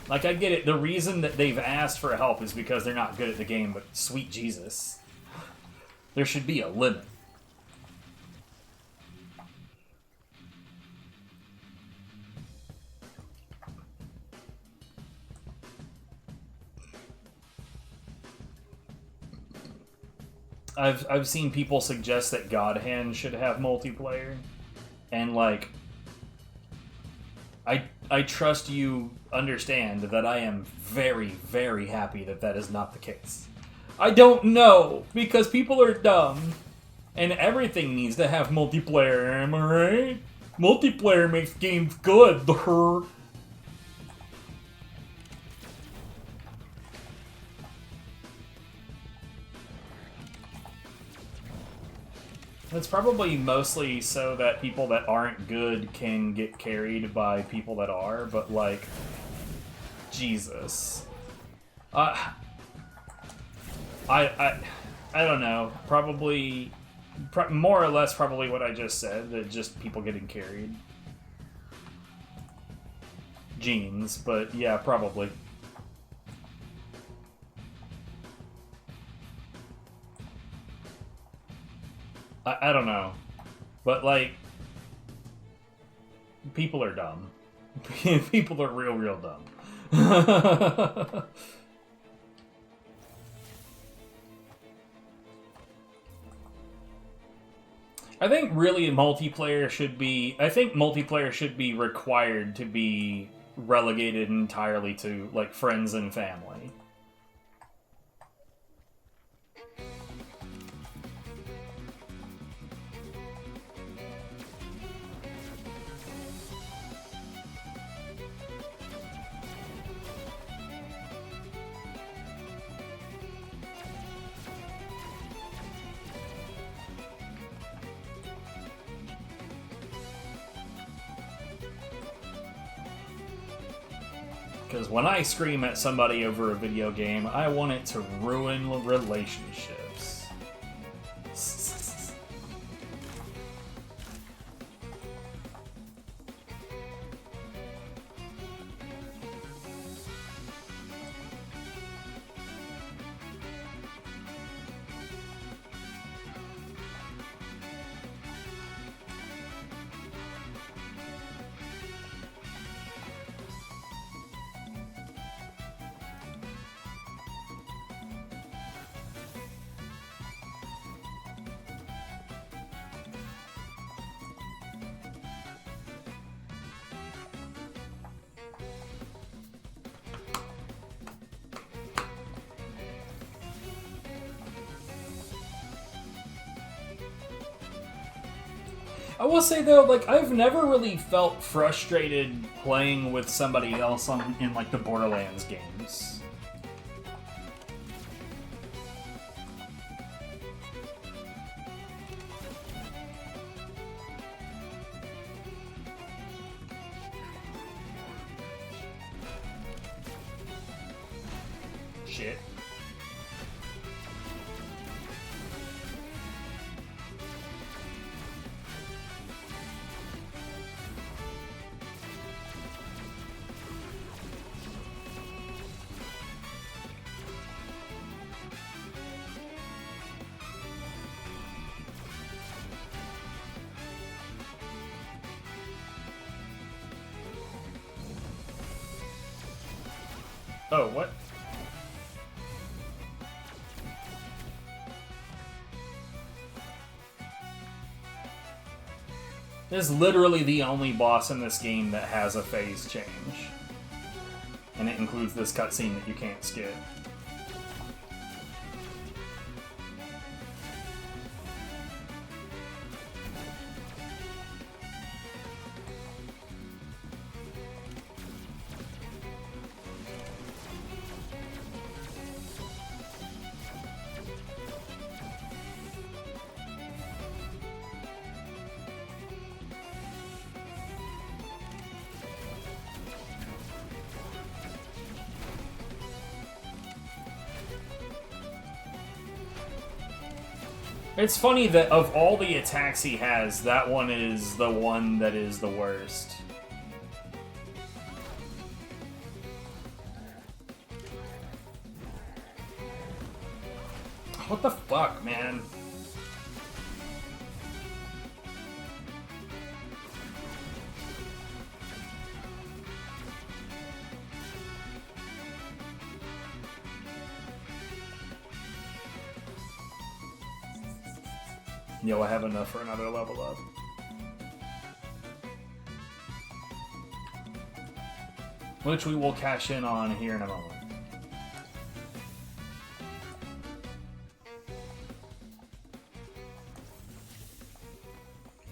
Like, I get it, the reason that they've asked for help is because they're not good at the game, but sweet Jesus. There should be a limit. I've seen people suggest that God Hand should have multiplayer, and like, I trust you understand that I am very, very happy that that is not the case. I don't know, because people are dumb, and everything needs to have multiplayer, am I right? Multiplayer makes games good. It's probably mostly so that people that aren't good can get carried by people that are, but like, Jesus. I don't know. Probably, more or less probably what I just said, that just people getting carried. Genes, but yeah, probably. I don't know. But, like, people are dumb. People are real, real dumb. I think really multiplayer should be... I think multiplayer should be required to be relegated entirely to, like, friends and family. Because when I scream at somebody over a video game, I want it to ruin relationships. I will say though, like I've never really felt frustrated playing with somebody else in like the Borderlands games. Shit. Oh, what? This is literally the only boss in this game that has a phase change. And it includes this cutscene that you can't skip. It's funny that of all the attacks he has, that one is the one that is the worst. What the fuck, man? Yo, I have enough for another level up. Which we will cash in on here in a moment.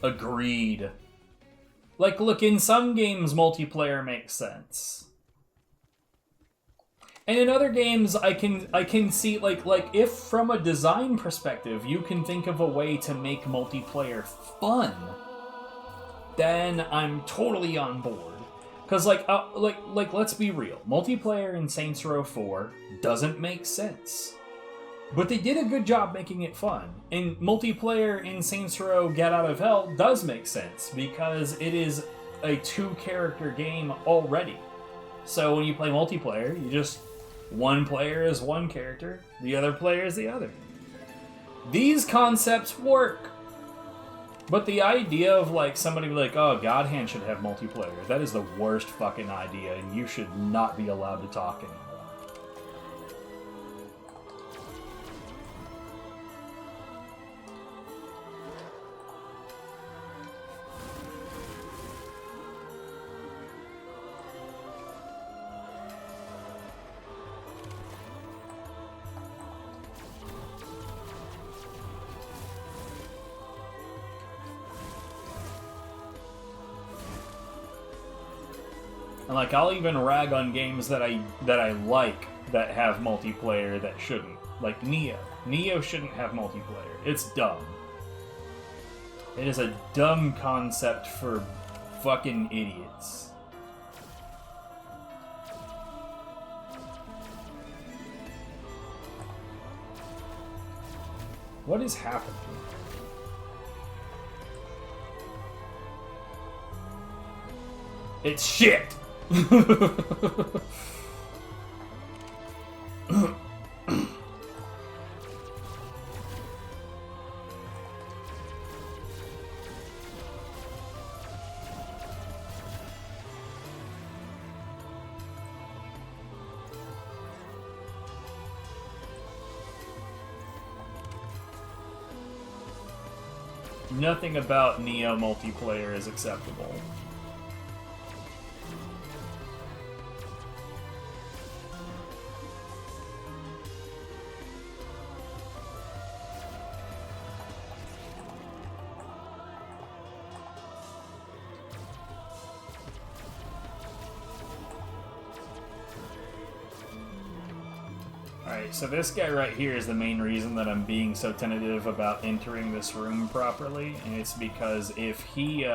Agreed. Like, look, in some games, multiplayer makes sense. And in other games, I can see, like, if from a design perspective, you can think of a way to make multiplayer fun, then I'm totally on board. Because, like, let's be real. Multiplayer in Saints Row 4 doesn't make sense. But they did a good job making it fun. And multiplayer in Saints Row Get Out of Hell does make sense, because it is a two-character game already. So when you play multiplayer, you just... one player is one character, the other player is the other. These concepts work. But the idea of, like, somebody like, oh, God Hand should have multiplayer, that is the worst fucking idea, and you should not be allowed to talk anymore. And like, I'll even rag on games that I like that have multiplayer that shouldn't. Like Nioh. Nioh shouldn't have multiplayer. It's dumb. It is a dumb concept for fucking idiots. What is happening? It's shit! Nothing about Nioh multiplayer is acceptable. Alright, so this guy right here is the main reason that I'm being so tentative about entering this room properly, and it's because if he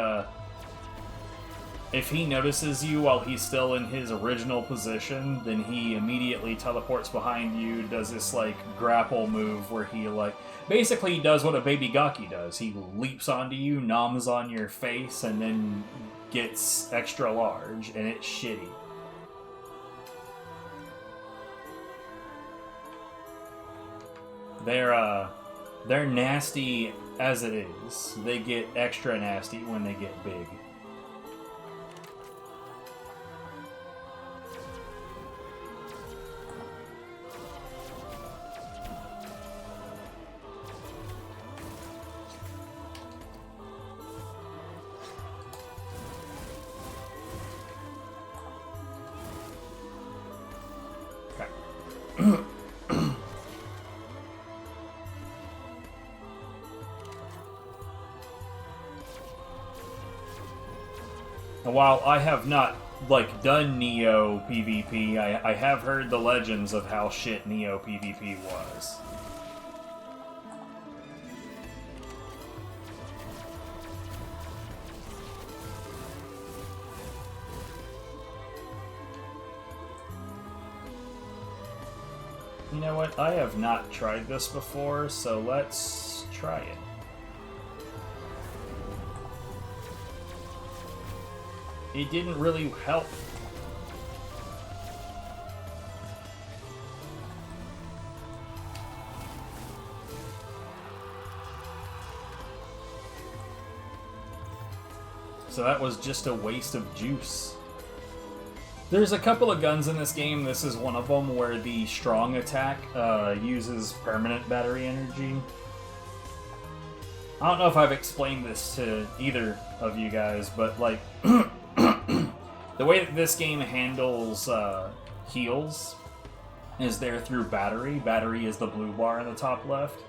notices you while he's still in his original position, then he immediately teleports behind you, does this, like, grapple move where he, like, basically he does what a baby Gaki does. He leaps onto you, noms on your face, and then gets extra large, and it's shitty. They're nasty as it is. They get extra nasty when they get big. While I have not, like, done Neo PvP, I have heard the legends of how shit Neo PvP was. You know what? I have not tried this before, so let's try it. It didn't really help. So that was just a waste of juice. There's a couple of guns in this game. This is one of them where the strong attack uses permanent battery energy. I don't know if I've explained this to either of you guys, but like the way that this game handles heals is there through battery. Battery is the blue bar in the top left.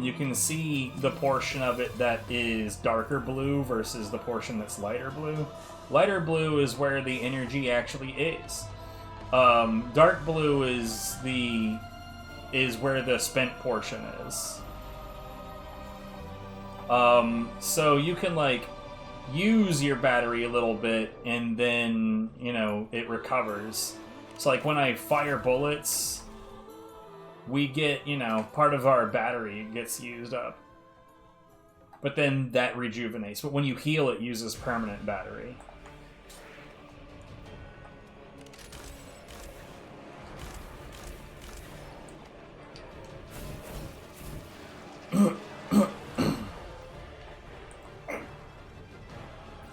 You can see the portion of it that is darker blue versus the portion that's lighter blue. Lighter blue is where the energy actually is. Dark blue is where the spent portion is. So you can like use your battery a little bit and then, you know, it recovers. So like when I fire bullets, we get, you know, part of our battery gets used up. But then that rejuvenates. But when you heal, it uses permanent battery.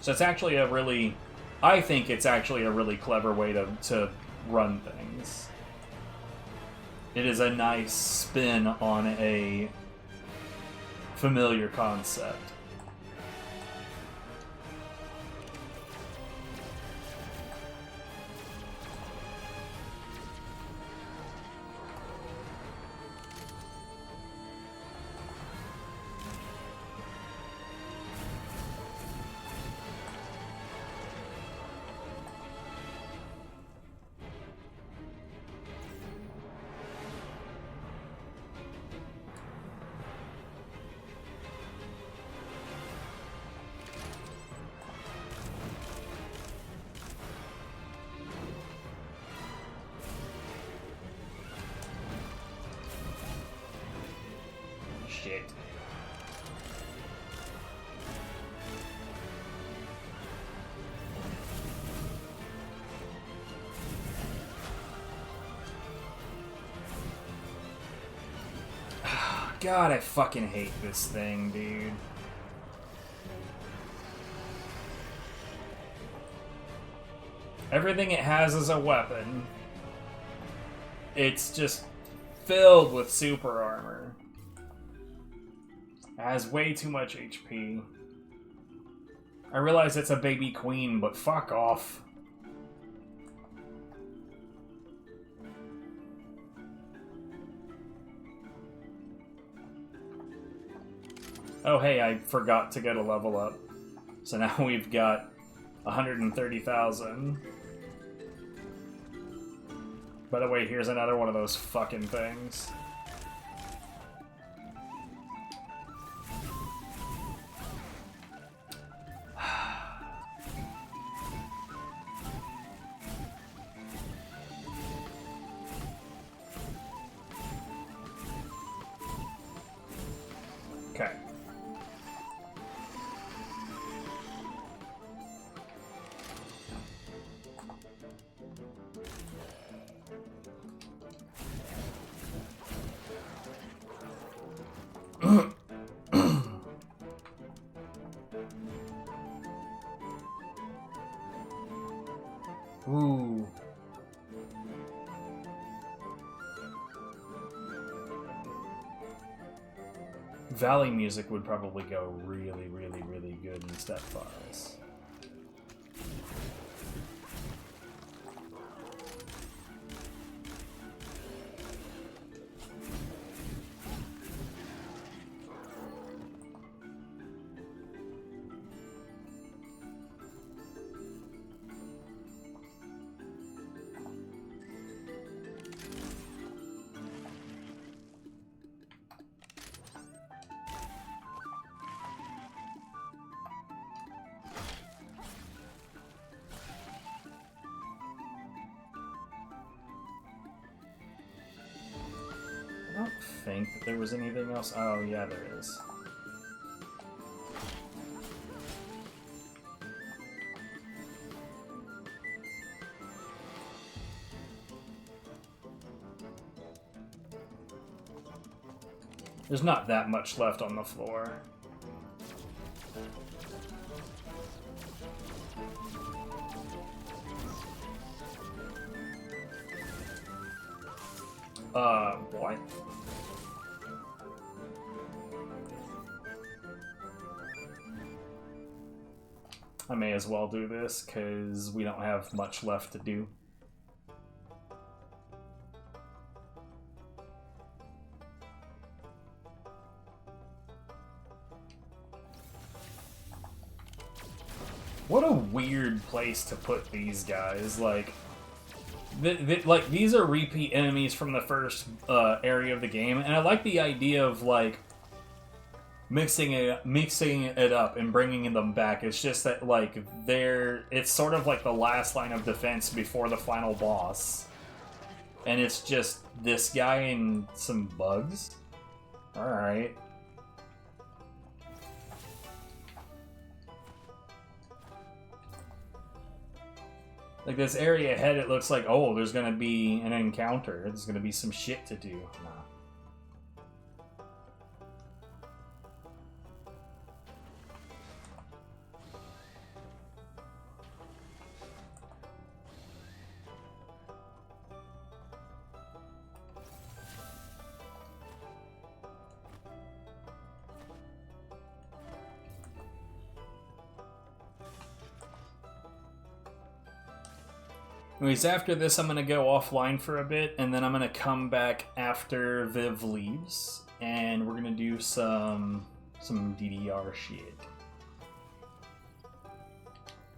So it's actually a really, I think it's actually a really clever way to run things. It is a nice spin on a familiar concept. Shit. God, I fucking hate this thing, dude. Everything it has is a weapon. It's just filled with super armor. It has way too much HP. I realize it's a baby queen, but fuck off. Oh hey, I forgot to get a level up. So now we've got 130,000. By the way, here's another one of those fucking things. Okay. Ooh. Valley music would probably go really, really, really good in Step Files. I don't think that there was anything else. Oh, yeah, there is. There's not that much left on the floor. What? I may as well do this, because we don't have much left to do. What a weird place to put these guys, like... like, these are repeat enemies from the first area of the game, and I like the idea of, like, mixing it up and bringing them back. It's just that, like, it's sort of like the last line of defense before the final boss. And it's just this guy and some bugs? Alright. Like, this area ahead, it looks like, oh, there's gonna be an encounter. There's gonna be some shit to do. Nah. Anyways, after this, I'm going to go offline for a bit, and then I'm going to come back after Viv leaves, and we're going to do some DDR shit.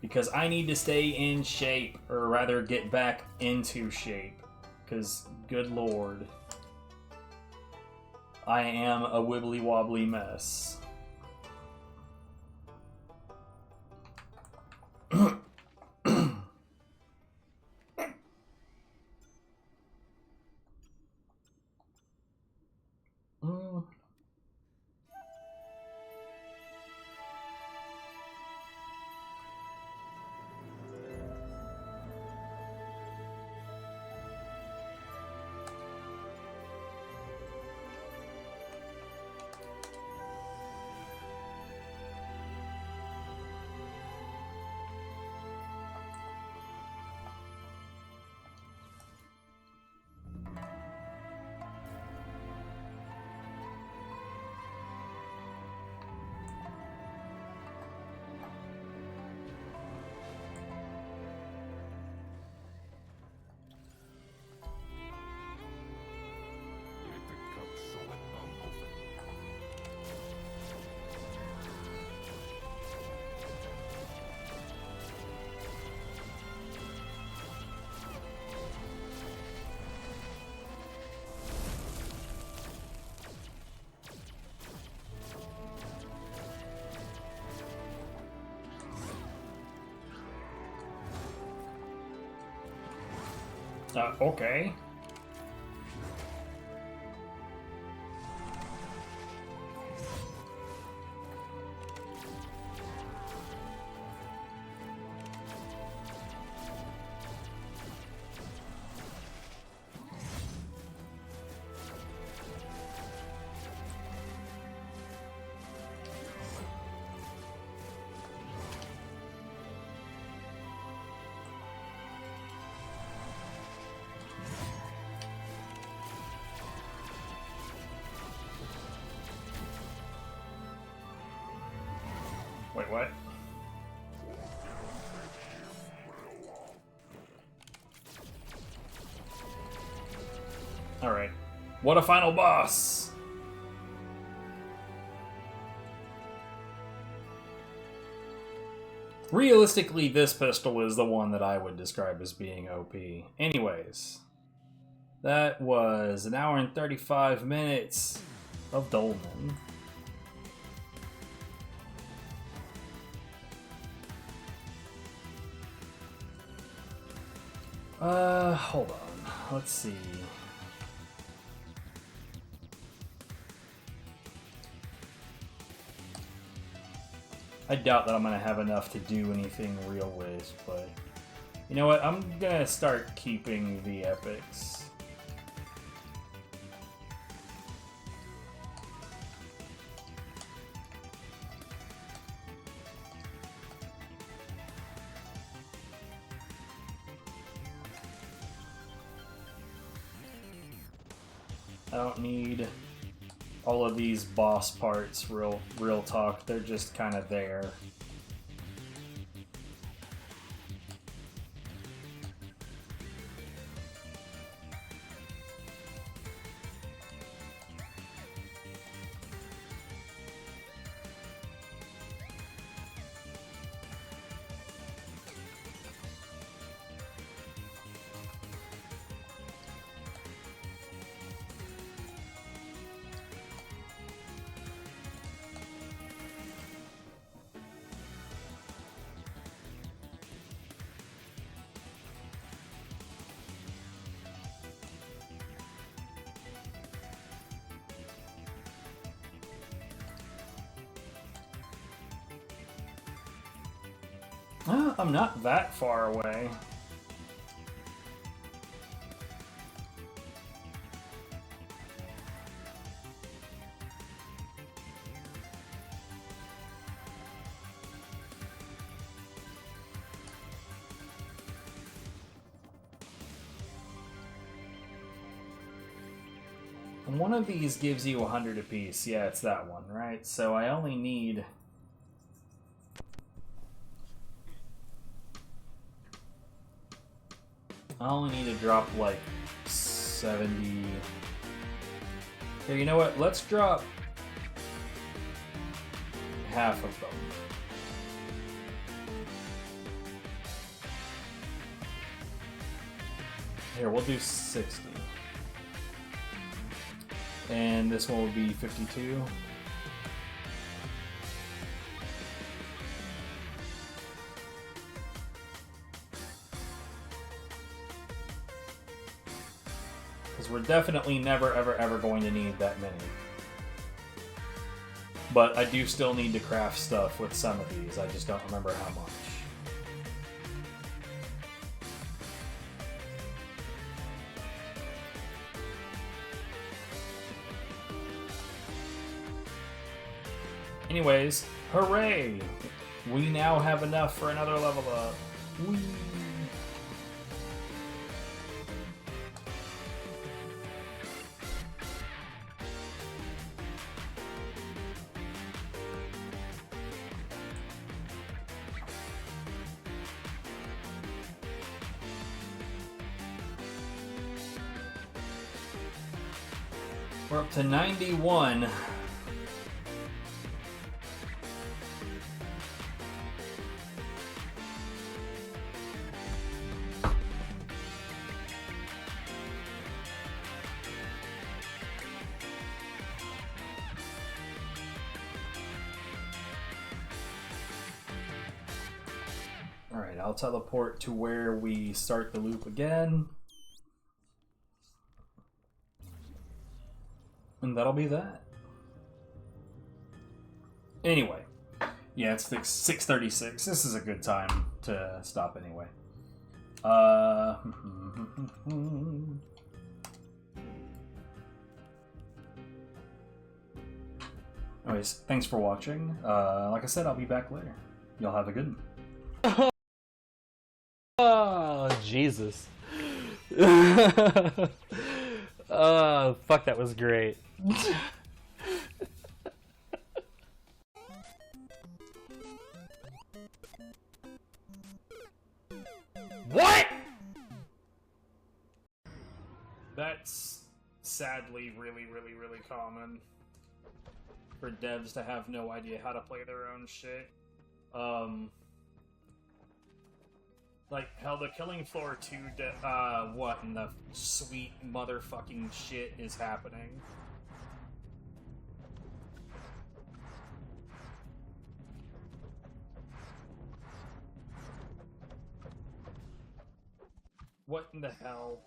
Because I need to stay in shape, or rather get back into shape, because, good lord, I am a wibbly-wobbly mess. Okay. Wait, what? Alright. What a final boss! Realistically, this pistol is the one that I would describe as being OP. Anyways, that was an hour and 35 minutes of Dolmen. Hold on. Let's see. I doubt that I'm gonna have enough to do anything real with, but you know what? I'm gonna start keeping the epics. I don't need all of these boss parts, real talk. They're just kind of there. I'm not that far away. And one of these gives you 100 apiece. Yeah, it's that one, right? So I only need... I only need to drop like 70. Here, you know what? Let's drop half of them. Here, we'll do 60. And this one will be 52. Because we're definitely never, ever going to need that many. But I do still need to craft stuff with some of these. I just don't remember how much. Anyways, hooray! We now have enough for another level up. Whee! We're up to 91. Alright, I'll teleport to where we start the loop again. And that'll be that. Anyway, yeah, it's 6:36. This is a good time to stop anyway. Anyways, thanks for watching. Like I said, I'll be back later. Y'all have a good one. Oh, Jesus. Fuck, that was great. What? That's sadly really common for devs to have no idea how to play their own shit. Like, hell, the Killing Floor 2, what in the sweet motherfucking shit is happening? What in the hell?